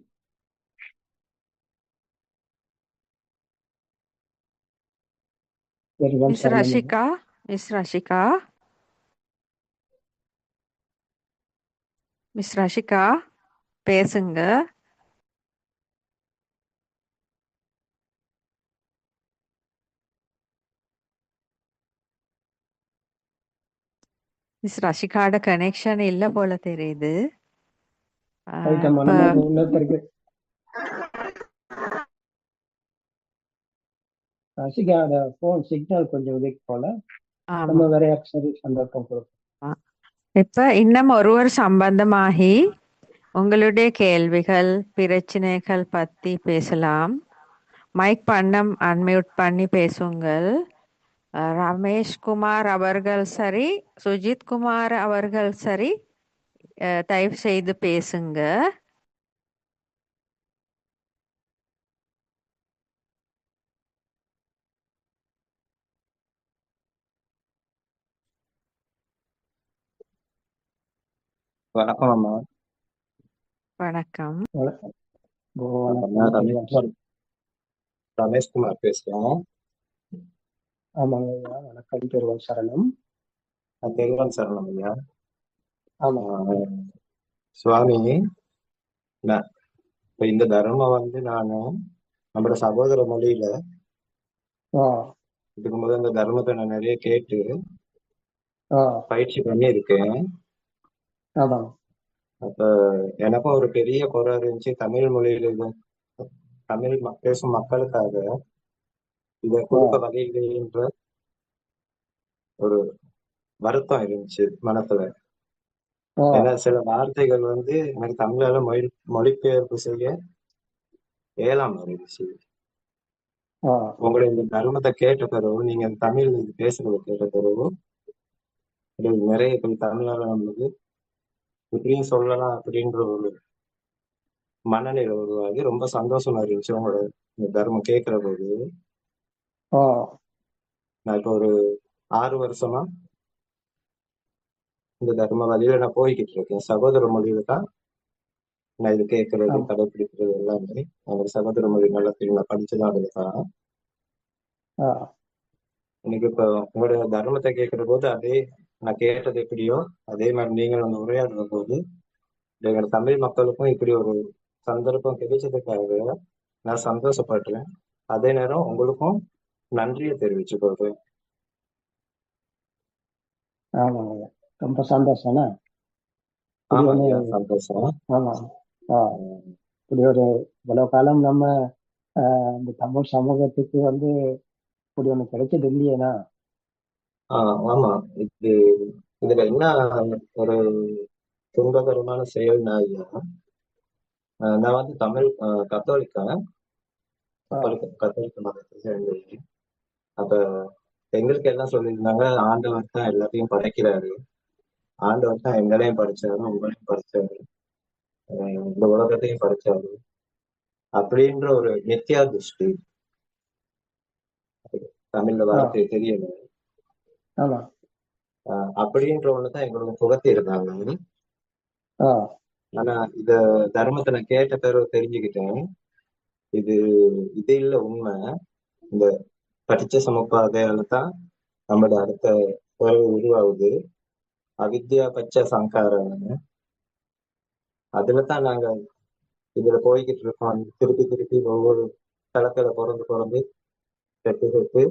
Miss Rashika, miss Rashika, miss Rashika பேசுங்க. மிஸ் ரஷிகாவோட கனெக்ஷன் இல்ல போல தெரியுது. ரஷிகாவோட போன் சிக்னல் கொஞ்சம் வீக் போல. நம்ம வேற சந்தர்ப்பம் கொடுப்போம். இப்ப இன்னும் ஒருவர் சம்பந்தமாகி உங்களுடைய கேள்விகள், பிரச்சனைகள் பத்தி பேசலாம். மைக் பண்ணம் அன்மியூட் பண்ணி பேசுங்கள். ரமேஷ் குமார் அவர்கள் சரி, சுஜித் குமார் அவர்கள் சரி, தயவு செய்து பேசுங்க. வணக்கம் அம்மா. வணக்கம். ரமேஷ்குமார் பேசுறேன். ஆமாங்க ஐயா. வணக்கம். பெருவன் சரணம். பெருவன் சரணம் ஐயா. ஆமா சுவாமி, இப்ப இந்த தர்மம் வந்து நானு நம்மளோட சகோதர மொழியில இதுக்கு முதல்ல இந்த தர்மத்தை நான் நிறைய கேட்டு பயிற்சி பண்ணியிருக்கேன். அப்ப எனக்கும் ஒரு பெரிய குறை இருந்துச்சு. தமிழ் மொழியில தமிழ் பேசும் மக்களுக்காக இதை கொடுக்க வகையின்ற ஒரு வருத்தம் இருந்துச்சு மனசுல. ஏன்னா சில வார்த்தைகள் வந்து எனக்கு தமிழால மொழிபெயர்ப்பு செய்ய இயலாம இருந்துச்சு. உங்களை இந்த தர்மத்தை கேட்ட பிறகு, நீங்க தமிழ் பேசுறத கேட்ட பிறகு நிறைய தமிழால நம்மளுக்கு இப்படியும் சொல்லலாம் அப்படின்ற ஒரு மனநிலை உருவாகி ரொம்ப சந்தோஷமா இருந்துச்சு உங்களோட இந்த தர்மம் கேட்கிற போது. நான் இப்ப ஒரு 6 வருஷமா இந்த தர்ம வழியில நான் போய்கிட்டு இருக்கேன். சகோதர மொழியில தான் நான் இது கேட்கறது, கடைபிடிக்கிறது எல்லாமே. அவங்க சகோதர மொழி நல்லா நான் படிச்சுதான் அதுதான். எனக்கு இப்ப உங்களோட தர்மத்தை கேட்கிற போது அதே நான் கேட்டது எப்படியோ அதே மாதிரி நீங்கள் அந்த உரையாடுற போது எங்களோட தமிழ் மக்களுக்கும் இப்படி ஒரு சந்தர்ப்பம் கிடைச்சதுக்காக நான் சந்தோஷப்படுறேன். அதே நேரம் உங்களுக்கும் நன்றியை தெரிவிச்சு கொள்றேன். ஆமாங்க, ரொம்ப சந்தோஷம். சந்தோஷம். ஆமா, இப்படி ஒரு இவ்வளவு காலம் நம்ம இந்த தமிழ் சமூகத்துக்கு வந்து இப்படி ஒண்ணு கிடைச்சது இல்லையேனா. ஆமா, இதுல என்ன ஒரு துன்பகரமான செயல்னா, நான் வந்து தமிழ் கத்தோலிக்க மதத்தை சேர்ந்தேன். அப்ப எங்களுக்கு எல்லாம் சொல்லியிருந்தாங்க, ஆண்டவர் தான் எல்லாத்தையும் படைக்கிறாரு, ஆண்டவர் தான் எங்களையும் படைச்சாரு, உங்களையும் படைச்சாரு, இந்த உலகத்தையும் படைச்சாரு அப்படின்ற ஒரு நித்யா திருஷ்டி தமிழ்ல வார்த்தை தெரியல. அப்படின்ற ஒண்ணுதான் எங்களுக்கு புகத்தி இருந்தாங்க. ஆஹ் ஆனா இந்த தர்மத்தை நான் கேட்ட பிறகு தெரிஞ்சுக்கிட்டேன், இது இது இல்ல உண்மை. இந்த படிச்ச சமுப்பாதையால தான் நம்மளோட அடுத்த உறவு உருவாகுது. அவித்யா பச்ச சங்காரம், அதுலதான் நாங்க இதுல போய்கிட்டு இருக்கோம். திருப்பி திருப்பி ஒவ்வொரு தளத்துல பிறந்து பிறந்து செத்து செத்து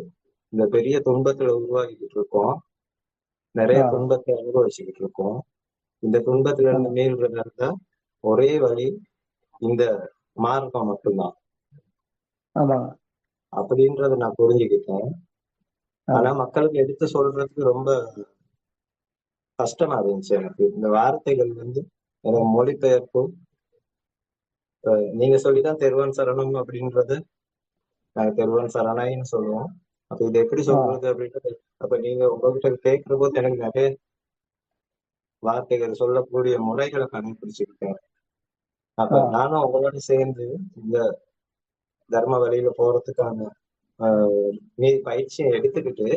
இந்த பெரிய துன்பத்துல உருவாக்கிட்டு இருக்கோம். நிறைய ஆஹ் துன்பத்தை அனுபவிச்சுக்கிட்டு இருக்கோம். இந்த துன்பத்துல இருந்து ஆமா மீள்றதா இருந்தா ஒரே வழி இந்த மார்க்கம் மட்டும்தான் ஆமா அப்படின்றத நான் புரிஞ்சுக்கிட்டேன். ஆனா ஆமா மக்களுக்கு எடுத்து சொல்றதுக்கு ரொம்ப கஷ்டமா இருந்துச்சு எனக்கு. இந்த வார்த்தைகள் எனக்கு மொழிபெயர்ப்பும் நீங்க சொல்லிதான் தெருவன் சரணம் அப்படின்றது நாங்க தெருவன் சரணாயின்னு சொல்லுவோம். அப்ப இதை எப்படி ஆஹ் சொல்றது அப்படின்றது, அப்ப நீங்க உங்ககிட்ட கேட்கிற போது எனக்கு நிறைய வார்த்தைகள் சொல்லக்கூடிய முறைகளை கண்டுபிடிச்சிருக்கேன். அப்ப ஆஹ் நானும் உங்களோட சேர்ந்து இந்த தர்ம வழியில போறதுக்கான பயிற்சியை எடுத்துக்கிட்டு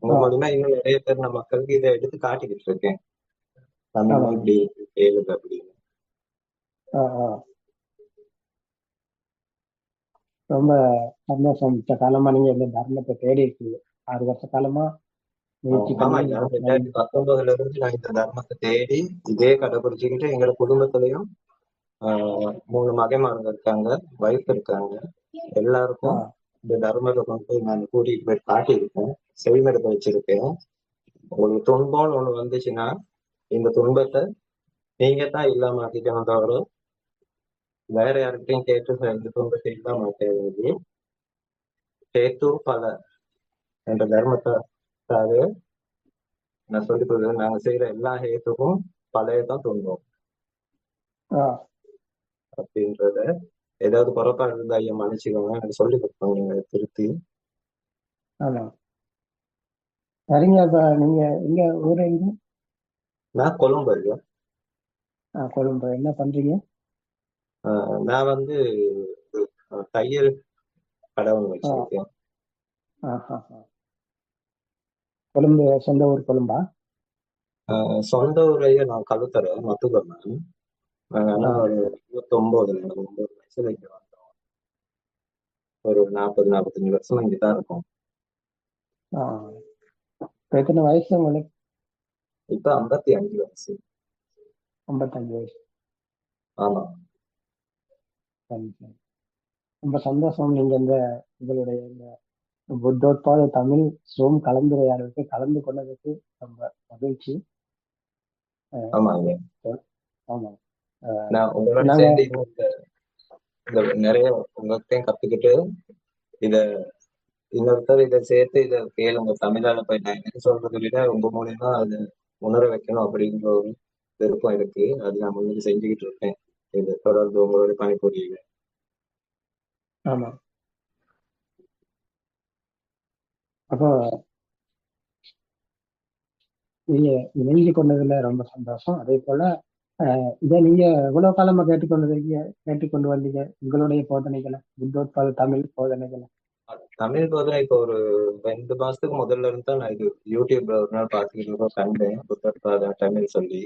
உங்க ஆஹ் மூலியமா இன்னும் நிறைய பேர் நான் மக்களுக்கு இதை எடுத்து காட்டிக்கிட்டு இருக்கேன். தமிழ்ல ஆமாங்க இப்படி கேளுங்க அப்படின்னு. ஆஹ் ஆஹ் ரொம்ப சந்தோஷம். மிச்ச காலமா நீங்க இந்த தர்மத்தை தேடி இருக்கீங்க. 6 வருஷ காலமா முயற்சி ஆமா பண்ணி ஐயா, வந்து 2019 இருந்து நான் இந்த தர்மத்தை தேடி இதே கடைபிடிச்சுக்கிட்டு எங்க குடும்பத்திலையும் 3 மகைமார்கள் இருக்காங்க, வைஃப் இருக்காங்க. எல்லாருக்கும் ஆஹ் இந்த தர்மத்தை கொண்டு போய் நான் கூட்டிட்டு போய் காட்டியிருக்கேன், செவிமடுக்க வச்சிருக்கேன். உங்களுக்கு துன்பம்னு ஒண்ணு வந்துச்சுன்னா இந்த துன்பத்தை நீங்க தான் இல்லாம ஆக்கிக்கணும் தவிர வேற யார்கிட்டையும் கேட்டு இந்த துன்பத்தை இல்லாம ஆக்காது. ஹேத்து பல என்ற தர்மத்துக்காக நான் சொல்லிக் கொடுக்குறேன். நாங்க செய்யற எல்லா ஹேத்துக்கும் பழையதான் துன்பம் ஆஹ் அப்படின்றத, ஏதாவது குறைபாடு இருந்தா ஐயா மன்னிச்சுக்கோங்க, எனக்கு சொல்லி கொடுப்பாங்க நீங்க திருத்தி. ஆமா சரிங்க. இப்ப நீங்க எங்க ஊரு எங்க? நான் கொழும்பு ஐயா. கொழும்பு. என்ன பண்றீங்க? நான் தையல் கடை ஒன்று ஆஹ் வச்சிருக்கேன். ஆஹ் ஆஹ் ஆஹ். கொழும்பு சொந்த ஊர் கொழும்பா? சொந்த ஊரையே நான் கழுத்தற மத்துக்கண்ணன். ஆனா ஆஹ் ஒரு 29 எனக்கு 9 வயசுல இங்க வந்தோம். ஒரு 40 45 வருஷமா இங்கதான் இருக்கும். ஆஹ் இப்ப எத்தனை வயசு உங்களுக்கு? இப்ப 55 வயசு. 55 வயசு. ஆமா சரி சரி. ரொம்ப சந்தோஷம். நீங்க இந்த உங்களுடைய இந்த புத்தோத்பாத தமிழ் சோம் கலந்துரையாடலுக்கு கலந்து கொண்டதுக்கு ரொம்ப மகிழ்ச்சி. ஆமா ஐயா. ஆமா. நான் உங்களோட நாங்க சேர்ந்து இந்த நிறைய உங்ககிட்டயும் கத்துக்கிட்டு இத இன்னொருத்தர் இதை சேர்த்து இதை கேளுங்க தமிழால போய் நான் என்ன சொல்றதை விட உங்க மூலியமா அதை உணர வைக்கணும் அப்படிங்கிற ஒரு விருப்பம் இருக்கு. அது நான் முன்னாடி செஞ்சுக்கிட்டு இருக்கேன். இது தொடர்ந்து உங்களோட பணிபுரியுங்க. ஆமா. அப்போ நீங்க இணைஞ்சு கொண்டதுல ரொம்ப சந்தோஷம். அதே போல இதை நீங்க எவ்வளவு காலமா கேட்டுக்கொண்டு வந்தீங்க உங்களுடைய போதனைகளை, புத்தோத்பாத தமிழ் போதனைகளை? தமிழ் போதுனா இப்போ ஒரு 2 மாசத்துக்கு முதல்ல இருந்து தான் நான் இது யூடியூப்ல ஒரு நாள் பார்த்துக்கிட்டு கண்டேன், புத்தர் தமிழ் சொல்லி.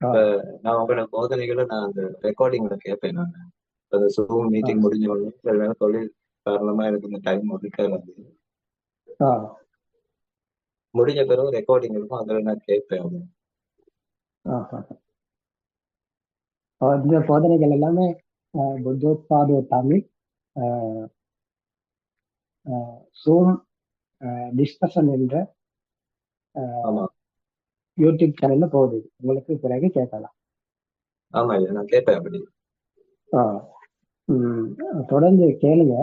இப்ப நான் உங்களோட போதனைகளை நான் அந்த ரெக்கார்டிங்ல கேட்பேன். நான் அந்த ஜூம் மீட்டிங் முடிஞ்ச உடனே சில நேரம் தொழில் காரணமா எனக்கு இந்த டைம் ஒதுக்காது. முடிஞ்ச பிறகு ரெக்கார்டிங் இருக்கும், அதுல நான் கேட்பேன். இந்த போதனைகள் எல்லாமே புத்தோத்பாத தமிழ் சூம் டிஸ்கஷன் என்ற ஆமா யூடியூப் சேனல்ல போகுது. உங்களுக்கு பிறகு கேட்கலாம். ஆமா ஐயா, நான் கேட்பேன் அப்படி. தொடர்ந்து கேளுங்க.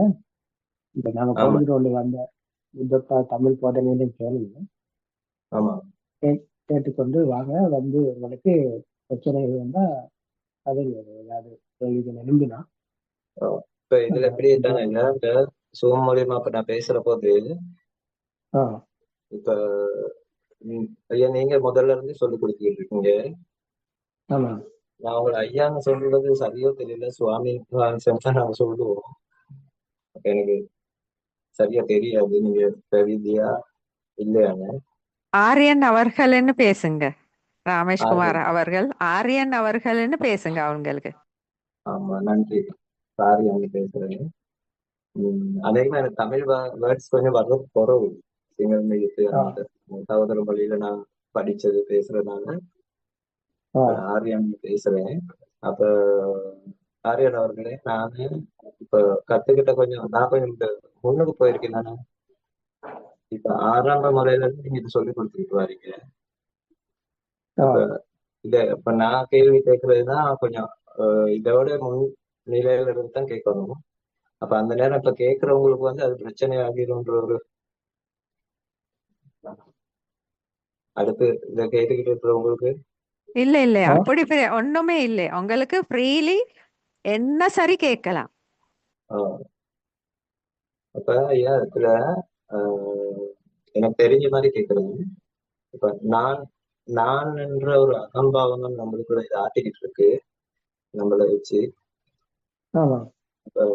இப்ப நாங்க ஆமா போட்டுக்கிட்டு கொண்டு வந்த புத்தோத்பாத தமிழ் போதனைகளையும் கேளுங்க. ஆமா கேட்டுக்கொண்டு வாங்க. உங்களுக்கு பிரச்சனைகள் வந்தா அது ஏதாவது கேள்விகள் எழும்பினா இப்ப இதுல எப்படி தானே இந்த சூம் மூலியமா இப்ப நான் பேசுற போது இப்ப ஐயா நீங்க முதல்ல இருந்து சொல்லி கொடுத்துக்கிட்டு இருக்கீங்க. நான் உங்களை ஐயான்னு சொல்றது சரியோ தெரியல, சுவாமி தான் நாங்க சொல்லுவோம். எனக்கு சரியா தெரியாது நீங்க தெரியுதியா இல்லையாங்க. ஆரியன் அவர்கள்னு பேசுங்க. ராமேஷ்குமார் ஆரியன். அவர்கள் ஆரியன் அவர்கள்னு பேசுங்க அவங்களுக்கு. ஆமா, நன்றி. சாரி அவங்க பேசுறேன். அநேகமா எனக்கு தமிழ் வேர்ட்ஸ் கொஞ்சம் வர்றது குறவு. சிங்கள மீடியத்து ஆ, அந்த சகோதர மொழியில நான் படிச்சது பேசுறதுனால ஆ, ஆரியன் பேசுறேன். அப்ப ஆரியன் அவர்களே, நானு இப்ப கத்துக்கிட்ட நான் கொஞ்சம் முன்னுக்கு போயிருக்கேன். நானு இப்ப ஆரம்ப முறையில இருந்து நீங்க இதை சொல்லி கொடுத்துட்டு வரீங்க. ஆ, அப்ப இப்ப நான் கேள்வி கேட்கறதுன்னா கொஞ்சம் இதோட முன் நிலையில இருந்து தான் கேட்கணும். அப்ப அந்த நேரம் இப்ப கேட்கறவங்களுக்கு அது பிரச்சனை ஆகிரும்ன்ற ஒரு அடுத்து இதை கேட்டுக்கிட்டு இருக்கிறவங்களுக்கு இல்ல இல்ல ஆ. அப்படி ஒண்ணுமே இல்லை. உங்களுக்கு ஃப்ரீலி என்ன சரி கேட்கலாம். ஆஹ் அப்ப ஐயா இதுல எனக்கு தெரிஞ்ச மாதிரி கேட்கறது. இப்ப நான் நான் என்ற ஒரு அகம்பாவம் தான் நம்மளுக்குள்ள இதை ஆட்டிக்கிட்டு இருக்கு நம்மளை வச்சு. ஆமா. இப்ப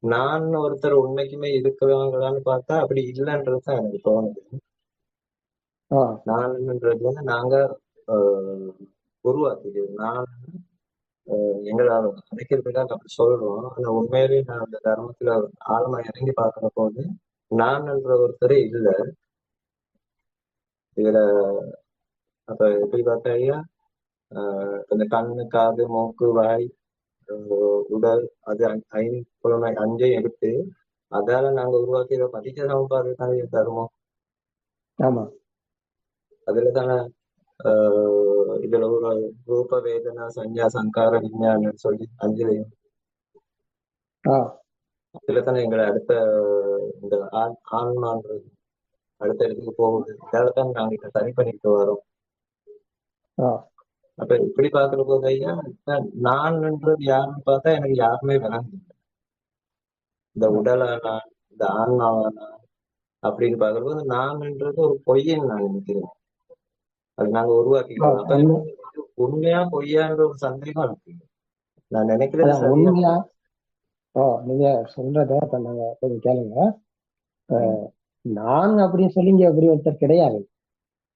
நான் ஒருத்தர் உண்மைக்குமே இருக்கிறவங்களான்னு பார்த்தா அப்படி இல்லைன்றது தான் எனக்கு தோணுது. ஆ, நான்ன்றது நாங்க ஆஹ் உருவாக்குது. நான் எங்களை அடைக்கிறதுக்காக அப்படி சொல்றோம். ஆனா உண்மையிலேயே நான் அந்த தர்மத்துல ஆழமா இறங்கி பார்க்கிற போது நான் என்ற ஒருத்தரே இல்லை இதுல. அப்ப எப்படி பார்த்தா ஐயா, இந்த கண்ணு, காது, மூக்கு, வாய், உடல், அது ஐம்புலனாய் அஞ்சையும் எடுத்து அதால நாங்க உருவாக்கி இதை பதிக்க சமப்பாடு தானே தருவோம். ஆமா. அதுல தானே இதுல ஒரு ரூப, வேதனா, சஞ்ஞா, சங்கார, விஞ்ஞானம் சொல்லி அஞ்சுலையும் ஆ, இதுல தானே எங்களை அடுத்த இந்த ஆன்மான்றது அடுத்த இடத்துக்கு போகுது. இதால தான் நாங்க இதை சரி பண்ணிட்டு வரோம். ஆ, அப்ப இப்படி பாக்குற போது ஐயா, நான்ன்றது யாருன்னு பார்த்தா எனக்கு யாருமே விளங்குது. இந்த ஆ. உடலா நான், இந்த ஆன்மாவா நான் அப்படின்னு பாக்குறபோது நான்ன்றது ஒரு பொய்யன்னு நான் நினைக்கிறேன். அது நாங்க ஆ, உருவாக்கிக்கிறோம். அப்ப உண்மை. இது உண்மையா பொய்யான்ற ஒரு சந்தேகம் இருக்கு. நான் நினைக்கிறது அதான் சரியா? உண்மையா. நீங்க சொல்றத இப்ப நாங்க கொஞ்சம் கேளுங்க. ம். நான் அப்படின்னு சொல்லி இங்க அப்படி ஒருத்தர் கிடையாது.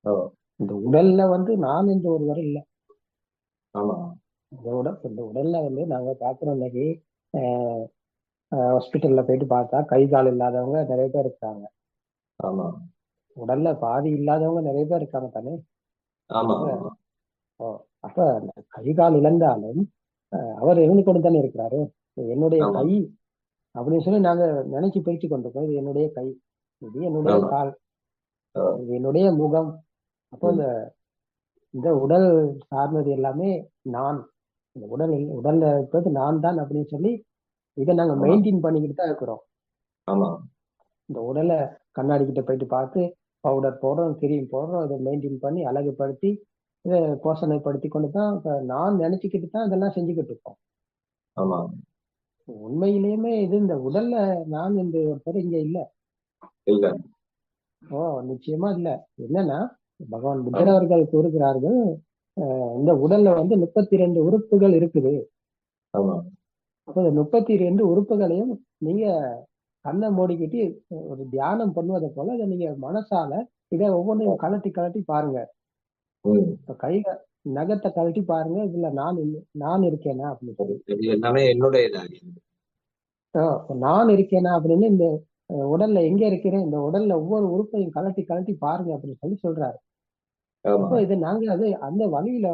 ஓ, இந்த உடல்ல நான் என்று ஒருவர் இல்லை. ஆமா, இந்த உடல்ல நாங்க பாக்குறோம் இன்னைக்கு ஹாஸ்பிட்டல்ல போயிட்டு பார்த்தா கை கால் இல்லாதவங்க நிறைய பேர் இருக்காங்க. ஆமா, உடல்ல பாதி இல்லாதவங்க நிறைய பேர் இருக்காங்க தானே. ஆமா, அப்ப ஆமா, ஓ, அப்ப அந்த கை கால் இழந்தாலும் அவர் இருந்து கொண்டு தானே இருக்கிறாரு. என்னுடைய ஆமா, கை அப்படின்னு சொல்லி நாங்க நினைச்சு பிரிச்சு கொண்டிருக்கோம். இது என்னுடைய கை, இது என்னுடைய ஆமா. கால், ஓ, இது என்னுடைய முகம். அப்போ ம், இந்த இந்த உடல் சார்ந்தது எல்லாமே நான். இந்த உடல்ல இருப்பது நான் தான் அப்படின்னு சொல்லி இதை நாங்க ஆமா, மெயின்டைன் பண்ணிக்கிட்டு தான் இருக்கிறோம். ஆமா, இந்த உடலை கண்ணாடி கிட்ட போயிட்டு பார்த்து பவுடர் போடுறோம், கிரீம் போடுறோம், இதை மெயின்டைன் பண்ணி அழகுபடுத்தி இதை போஷணைப்படுத்தி கொண்டு தான் இப்ப நான் நினைச்சுக்கிட்டு தான் இதெல்லாம் செஞ்சுக்கிட்டு இருக்கோம். ஆமா. உண்மையிலேயுமே இது இந்த உடல்ல நான் என்று ஒருத்தர் இங்க இல்ல. இல்ல. நிச்சயமா இல்ல. என்னன்னா பகவான் புத்தர் ஆமா, அவர்கள் கூறுகிறார்கள், இந்த உடல்ல 32 உறுப்புகள் இருக்குது. ஆமா, அப்போ இந்த 32 உறுப்புகளையும் நீங்க கண்ணை மூடிக்கிட்டு ஒரு தியானம் பண்ணுவதை போல இதை நீங்க மனசால இதை ஒவ்வொன்றையும் கழட்டி கழட்டி பாருங்க. ம். இப்ப நகத்தை கழட்டி பாருங்க, இதுல நான் இருக்கேனா அப்படின்னு சொல்லி. இது எல்லாமே என்னுடையதாகி. நான் இருக்கேனா அப்படின்னு இந்த உடல்ல எங்க இருக்கிறேன், இந்த உடல்ல ஒவ்வொரு உறுப்பையும் கழட்டி கழட்டி பாருங்க அப்படின்னு சொல்லி சொல்றாரு. ஆமா, அப்போ இது நாங்க அது அந்த வழியில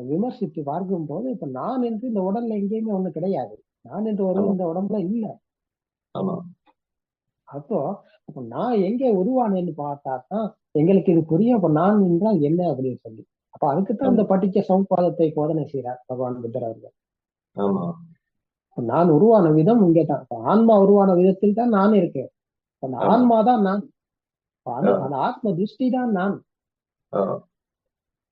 விமர்சித்து பார்க்கும் போது இப்ப நான் என்று இந்த உடல்ல எங்கேயுமே ஒண்ணு கிடையாது. நான் என்று ஒரு ஆமா, இந்த உடம்புல இல்ல. ஆமா, அப்போ அப்ப நான் எங்க உருவானேன்னு பார்த்தா தான் எங்களுக்கு இது புரியும். அப்ப நான் என்றால் என்ன அப்படின்னு சொல்லி. அப்ப அதுக்குத்தான் இந்த ஆமா, பட்டிச்ச சமுப்பாதத்தை போதனை செய்கிறார் பகவான் புத்தர் அவர்கள். ஆமா, நான் உருவான விதம் இங்கேதான். இப்ப ஆன்மா உருவான விதத்தில் தான் நான் இருக்கேன். அந்த ஆமா, ஆன்மா தான் நான். ஆ, அந்த ஆத்ம திருஷ்டி தான் நான். ஆ,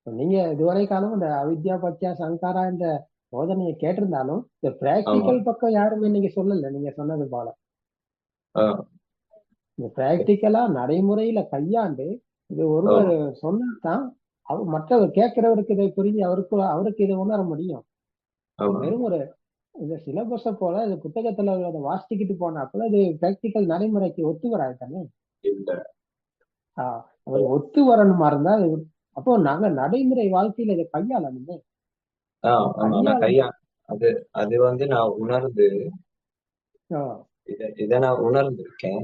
நீங்க இதுவரை காலம் இந்த அவித்யா பத்யா சங்காரா என்ற போதனையை கேட்டிருந்தாலும் இந்த ஆமா, பிராக்டிக்கல் பக்கம் யாருமே நீங்க சொல்லல. நீங்க சொன்னது போல ஆ, இந்த பிராக்டிக்கலா நடைமுறையில கையாண்டு இது ஆ, ஒருவர் சொன்னாதான் அவர் மற்றவர் கேட்கிறவருக்கு இதை புரிஞ்சு அவருக்கு இதை உணர முடியும். ஆமா, வெறும் ஒரு இந்த சிலபஸ போல இந்த புத்தகத்துல அதை வாசிச்சுக்கிட்டு போனா கூட இது பிராக்டிக்கல் நடைமுறைக்கு ஒத்து வராது தானே. இல்ல. அவர் ஒத்து வரணுமா இருந்தா அப்போ நாங்க நடைமுறை வாழ்க்கையில இதை கையாளணுமே. ஆமா நான் கையாள அது அது வந்து நான் உணர்ந்து ஆஹ் இதை நான் உணர்ந்திருக்கேன்.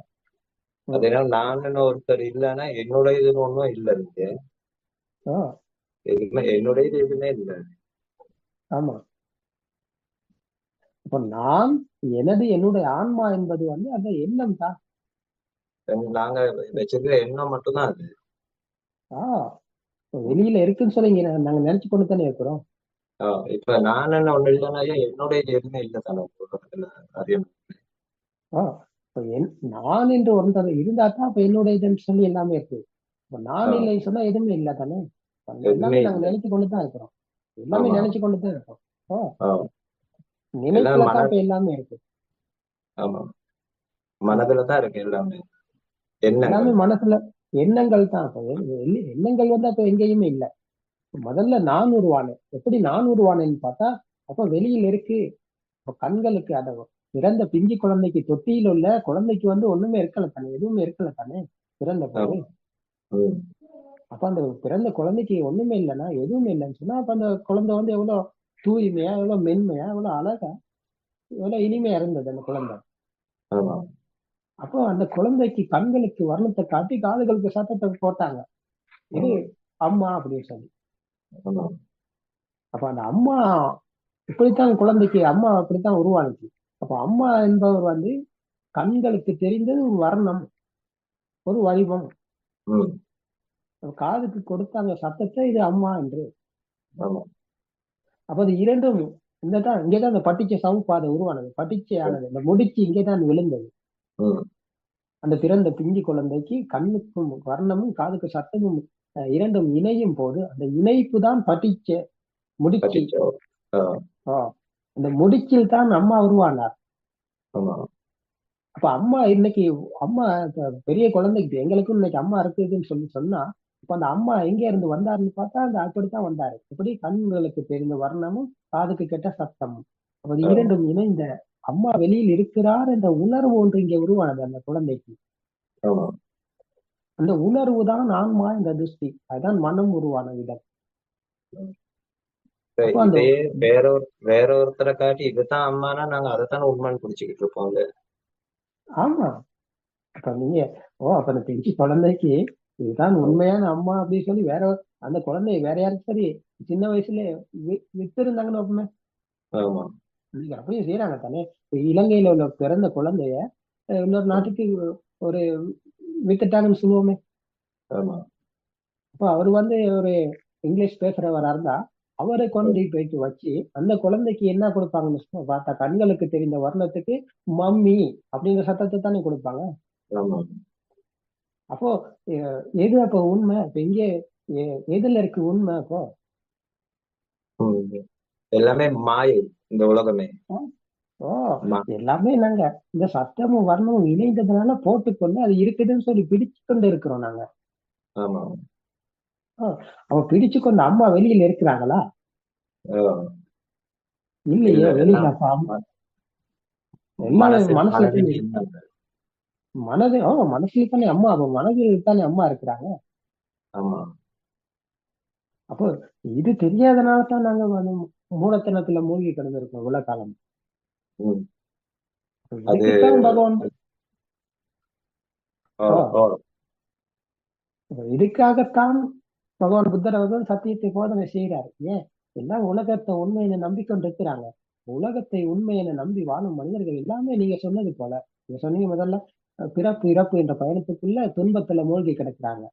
உம் அதனால நான் ஒருத்தர் இல்லைன்னா என்னோட இதுன்னு ஒன்றும் இல்லை இங்க. ஆஹ் எதுவுமே என்னுடைய இது எதுவுமே இல்லை. ஆமா. அப்ப நான் என்னுடைய ஆன்மா என்பது வந்து அந்த எண்ணம் தான். நாங்க வச்சிருக்கிற எண்ணம் மட்டும்தான் அது. ஆஹ் வெளியில இருக்குன்னு சொல்லி நாங்க நினைச்சு கொண்டு தானே இருக்கிறோம். இப்ப நான் என்ன ஒண்ணு இல்லைன்னா என்னுடைய இது எதுவுமே இல்லை தானே உலகத்துல அறியணும். ஆஹ் நான் என்று ஒன்றை இருந்தா தான் அப்ப என்னுடைய இதுன்னு சொல்லி எல்லாமே இருக்கு. இப்ப நான் ஆஹ் இல்லைன்னு சொன்னா எதுவுமே இல்லை தானே. எதுவுமே எல்லாமே நாங்க இல்லை. நினைச்சு கொண்டு தான் இருக்கிறோம். எல்லாமே ஆமா நினைச்சு கொண்டு தான் இருக்கோம். ஆஹ் எல்லாம் நினைப்புல தான் இப்ப எல்லாமே இருக்கு. ஆமா மனதுலதான் இருக்கு எல்லாமே. எல்லாமே எண்ணங்கள். மனசுல எண்ணங்கள் தான். அப்ப எண்ணங்கள் வந்து அப்ப எங்கேயுமே இல்லை. முதல்ல நான் உருவானேன். எப்படி நான் உருவானேன்னு பார்த்தா அப்ப வெளியில இருக்கு. இப்ப கண்களுக்கு அத பிறந்த பிஞ்சு குழந்தைக்கு தொட்டியில் உள்ள குழந்தைக்கு வந்து ஒண்ணுமே இருக்கல தானே, எதுவுமே இருக்கல தானே பிறந்த போது. உம் அப்ப அந்த பிறந்த குழந்தைக்கு ஒண்ணுமே இல்லைன்னா எதுவுமே இல்லைன்னு சொன்னா அப்ப அந்த குழந்தை வந்து எவ்வளவு தூய்மையா, எவ்வளவு மென்மையா, எவ்வளவு அழகா, எவ்வளவு இனிமையா இருந்தது அந்த குழந்தை. ஆமா அப்போ அந்த குழந்தைக்கு கண்களுக்கு வர்ணத்தை காட்டி காதுகளுக்கு சத்தத்தை போட்டாங்க, இது அம்மா அப்படின்னு சொல்லி. ஆமா அப்ப அந்த அம்மா இப்படித்தான் குழந்தைக்கு அம்மா அப்படித்தான் உருவானுச்சு. அப்ப அம்மா என்பவர் வந்து கண்களுக்கு தெரிந்தது ஒரு வர்ணம், ஒரு வடிவம். உம் காதுக்கு கொடுத்தாங்க சத்தத்தை, இது அம்மா என்று. ஆமா அப்ப அது இரண்டும் இங்கதான் அந்த பட்டிச்ச சவுப்பாதை உருவானது. பட்டிச்சையானது, இந்த முடிச்சு இங்கேதான் விழுந்தது. உம் அந்த பிறந்த பிஞ்சு குழந்தைக்கு கண்ணுக்கும் வர்ணமும் காதுக்கு சத்தமும் இரண்டும் இணையும் போது அந்த இணைப்பு தான் பட்டிச்ச முடிச்சு. பட்டிச்சோ. அந்த முடிச்சில் தான் அம்மா உருவானார். ஆமா அப்ப அம்மா இன்னைக்கு அம்மா பெரிய குழந்தைக்கு எங்களுக்கும் இன்னைக்கு அம்மா இருக்குதுன்னு சொல்லி சொன்னா இப்ப அந்த அம்மா எங்க இருந்து வந்தாருன்னு பார்த்தா அந்த அப்படித்தான் வந்தாரு. எப்படி கண்களுக்கு தெரிந்த வர்ணமும் காதுக்கு கேட்ட சத்தமும். அப்ப அது இரண்டும் இணைந்த அம்மா வெளியில் இருக்கிறார் என்ற உணர்வு ஒன்று இங்க உருவானது அந்த குழந்தைக்கு. ஆமா அந்த உணர்வு தான் ஆன்மா இந்த திருஷ்டி. அதுதான் மனம் உருவான விதம். அப்போ அந்த இதே வேற ஒருத்தரை காட்டி இதுதான் அம்மானா நாங்க அதைத்தானே உண்மைன்னு பிடிச்சுக்கிட்டு இருப்போம். ஆமா. அப்ப நீங்க அப்ப அந்த பெரிய குழந்தைக்கு இதுதான் உண்மையான அம்மா அப்படின்னு சொல்லி வேற அந்த குழந்தைய வேற யாரும் சரி சின்ன வயசுல வித்து இருந்தாங்கன்னு வைப்போமே. ஆமா நீங்க அப்படியே செய்யறாங்க தானே. இப்ப இலங்கையில உள்ள பிறந்த குழந்தைய இன்னொரு நாட்டுக்கு ஒரு வித்துட்டாங்கன்னு சொல்லுவோமே. ஆமா அப்ப அவர் வந்து ஒரு இங்கிலீஷ் பேசுறவரா இருந்தா அவரை கொண்டு போயிட்டு வச்சு அந்த குழந்தைக்கு என்ன கொடுப்பாங்கன்னு பார்த்தா கண்களுக்கு தெரிந்த வர்ணத்துக்கு மம்மி அப்படிங்கிற சத்தத்தை தானே கொடுப்பாங்க. ஆமா அப்போ எது அப்ப உண்மை? இப்ப இங்கே எதுல இருக்கு உண்மை? அப்போ எல்லாமே மாயை இந்த உலகமே. எல்லாமே நாங்க இந்த சத்தமும் வர்ணமும் இணைந்ததுனால போட்டுக்கொண்டு அது இருக்குதுன்னு சொல்லி பிடிச்சு கொண்டு இருக்கிறோம் நாங்க. ஆமா அவ பிடிச்சு கொண்டு அம்மா வெளியில இருக்கிறாங்களா? இல்லையே. வெளியில அப்ப அம்மா எல்லாமே மனசுல மனசுல தானே அம்மா. அப்ப மனதில் தானே அம்மா இருக்கிறாங்க. ஆமா அப்போ இது தெரியாதனால தான் நாங்க மூலத்தனத்துல மூழ்கி கிடந்திருக்கோம் இவ்வளவு காலம். இதுக்குத்தான் பகவான் இதுக்காகத்தான் பகவான் புத்தர் அவர்கள் சத்தியத்தை போதனை செய்கிறார். ஏன் எல்லாம் உலகத்தை உண்மையை நம்பிக்கொண்டு இருக்கிறாங்க. உலகத்தை உண்மையை நம்பி வாழும் மனிதர்கள் எல்லாமே நீங்க சொன்னது போல, நீங்க சொன்னீங்க முதல்ல பிறப்பு இறப்பு என்ற பயணத்துக்குள்ள துன்பத்துல மூழ்கி கிடக்குறாங்க.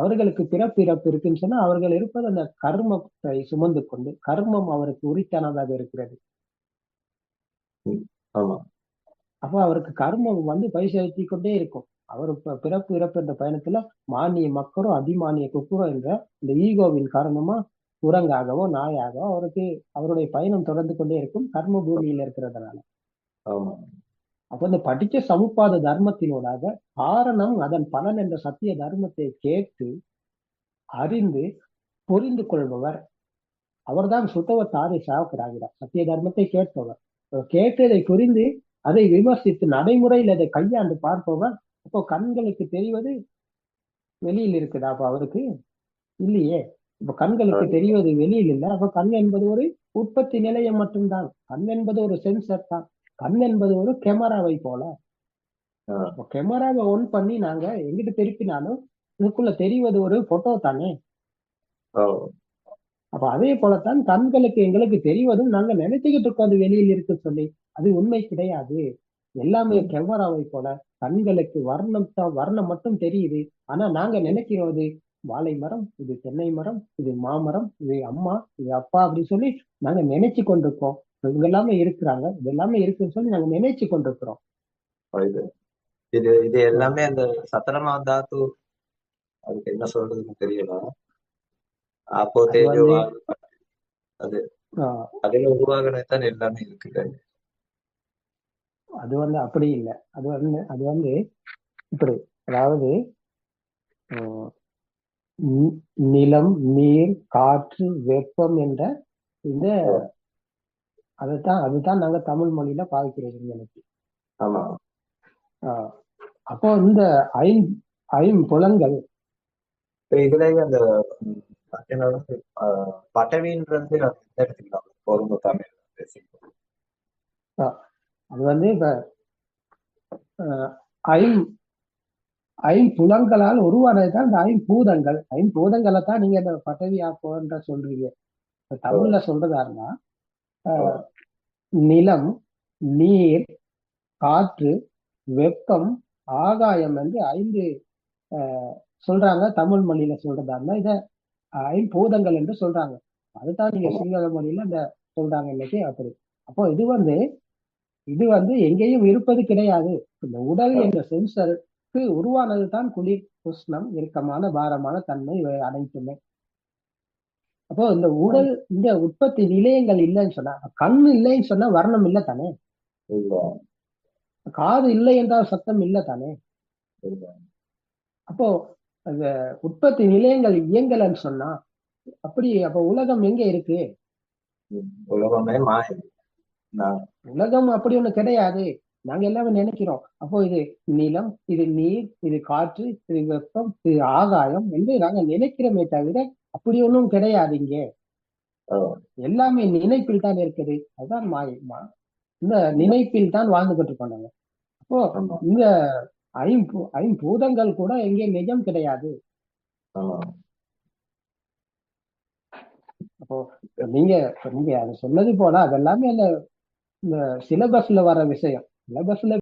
அவர்களுக்கு பிறப்பு இறப்பு இருக்குன்னு சொன்னா அவர்கள் இருப்பது அந்த கர்மத்தை சுமந்து கொண்டு, கர்மம் அவருக்கு உரித்தானதாக இருக்கிறது. அப்ப அவருக்கு கர்மம் வந்து பரிசீலித்து கொண்டே இருக்கும். அவர் பிறப்பு இறப்பு என்ற பயணத்துல மானிய மக்கரோ அபிமானிய குக்குரோ என்ற இந்த ஈகோவின் காரணமா குரங்காகவோ நாயாகவோ அவருக்கு அவருடைய பயணம் தொடர்ந்து கொண்டே இருக்கும் கர்ம பூமியில இருக்கிறதுனால. அப்ப இந்த படிச்ச சமுப்பாத தர்மத்தினோடாக காரணம் அதன் பலன் என்ற சத்திய தர்மத்தை கேட்டு அறிந்து புரிந்து கொள்பவர் அவர்தான் சுத்தவ தாரை சாவுக்கிறாகிறார். சத்திய தர்மத்தை கேட்பவர், கேட்டதை புரிந்து அதை விமர்சித்து நடைமுறையில் அதை கையாண்டு பார்ப்பவர். அப்போ கண்களுக்கு தெரிவது வெளியில் இருக்குதா அப்ப அவருக்கு? இல்லையே. இப்ப கண்களுக்கு அது தெரிவது வெளியில் இல்லை. அப்ப கண் என்பது ஒரு உற்பத்தி நிலையம் மட்டும்தான். கண் என்பது ஒரு சென்சர் தான். கண் என்பது ஒரு கேமராவை போல. ஆஹ் இப்போ கேமராவை ஒன் பண்ணி நாங்க எங்கிட்டு திருப்பினாலும் இதுக்குள்ள தெரிவது ஒரு போட்டோ தானே. ஓ அப்ப அதே போலத்தான் கண்களுக்கு எங்களுக்கு தெரிவதும் நாங்க நினைச்சுக்கிட்டு இருக்கோம் அது வெளியில் இருக்கு சொல்லி. அது உண்மை கிடையாது. எல்லாமே ம், கேமராவை போல. கண்களுக்கு வர்ணம் மட்டும் தெரியுது. ஆனா நாங்க நினைக்கிறோம் இது வாழை மரம், இது தென்னை மரம், இது மாமரம், இது அம்மா, இது அப்பா அப்படின்னு சொல்லி நாங்க நினைச்சு கொண்டிருக்கோம். இவங்க எல்லாமே இருக்கிறாங்க, இது எல்லாமே இருக்குன்னு சொல்லி நாங்க நினைச்சு கொண்டிருக்கிறோம். இது இது இது ஆஹ் எல்லாமே அந்த சத்தரமா தாத்து, அதுக்கு என்ன சொல்றதுன்னு தெரியல. அப்போ அது தேஜோ வந்து வாயு, அது ஆஹ் அதுல உருவாகினதான் எல்லாமே இருக்குது. அது வந்து அப்படி இல்லை. அது வந்து இப்படி, அதாவது ஆஹ் நிலம், நீர், காற்று, வெப்பம் என்ற இந்த ஓ, அதுதான் நாங்க தமிழ் மொழியில பாவிக்கிறது எனக்கு. ஆமா. ஆஹ் அப்போ இந்த ஐம்புலன்கள் இப்ப இதுலயே அந்த ம், என்னது, பட்டவின்றது அது எந்த எடுத்துக்கலாம் பொருங்க தமிழ் பேசிக்கணும். ஆஹ் அது வந்து இப்ப ஆஹ் ஐம் ஐம்புலன்களால் உருவானதுதான் இந்த ஐம்பூதங்கள். ஐம்பூதங்களை தான் நீங்க இந்த பதவி ஆப்போன்ற சொல்றீங்க. இப்ப ஓ தமிழ்ல சொல்றதா இருந்தா ஓ ஆஹ் நிலம், நீர், காற்று, வெப்பம், ஆகாயம் என்று ஐந்து ஆஹ் சொல்றாங்க. தமிழ் மொழியில சொல்றதா இருந்தா இத ஐம்பூதங்கள் என்று சொல்றாங்க. அதுதான் நீங்க ஆமா. சிங்கள மொழியில இந்த சொல்றாங்க இன்னைக்கு அப்படி. அப்போ இது வந்து எங்கேயும் இருப்பது கிடையாது. இந்த உடல் ஓ, என்ற சென்சருக்கு உருவானது தான் குளிர், உஷ்ணம், இறுக்கமான, பாரமான தன்மை இவை அனைத்துமே. அப்போ ஆமா. இந்த உற்பத்தி நிலையங்கள் இல்லைன்னு சொன்னா, கண் இல்லைன்னு சொன்னா வர்ணம் இல்லை தானே. இல்ல காது இல்லை என்றால் சத்தம் இல்லை தானே. இல்ல. அப்போ அந்த உற்பத்தி நிலையங்கள் இயங்கலைன்னு சொன்னா அப்போ உலகம் எங்க இருக்கு? உலகமே மாயை. நான் உலகம் அப்படி ஒண்ணு கிடையாது. நாங்க எல்லாமே நினைக்கிறோம். அப்போ இது நிலம், இது நீர், இது காற்று, இது வெப்பம், இது ஆகாயம் என்று நாங்க நினைக்கிறோமே தவிர அப்படி ஒன்றும் கிடையாது இங்கே. ஓ, எல்லாமே நினைப்பில் தான் இருக்குது. அதுதான் மாயை. இந்த நினைப்பில் தான் வாழ்ந்துகிட்டு இருக்கோம் நாங்க. அப்போ ஆமா இந்த ஐம்பூதங்கள் கூட எங்கே நிஜம் கிடையாது. ஆமா. அப்போ நீங்க அது சொன்னது போல அதெல்லாமே இந்த சிலபஸ்ல வர விஷயம். சிலபஸ்ல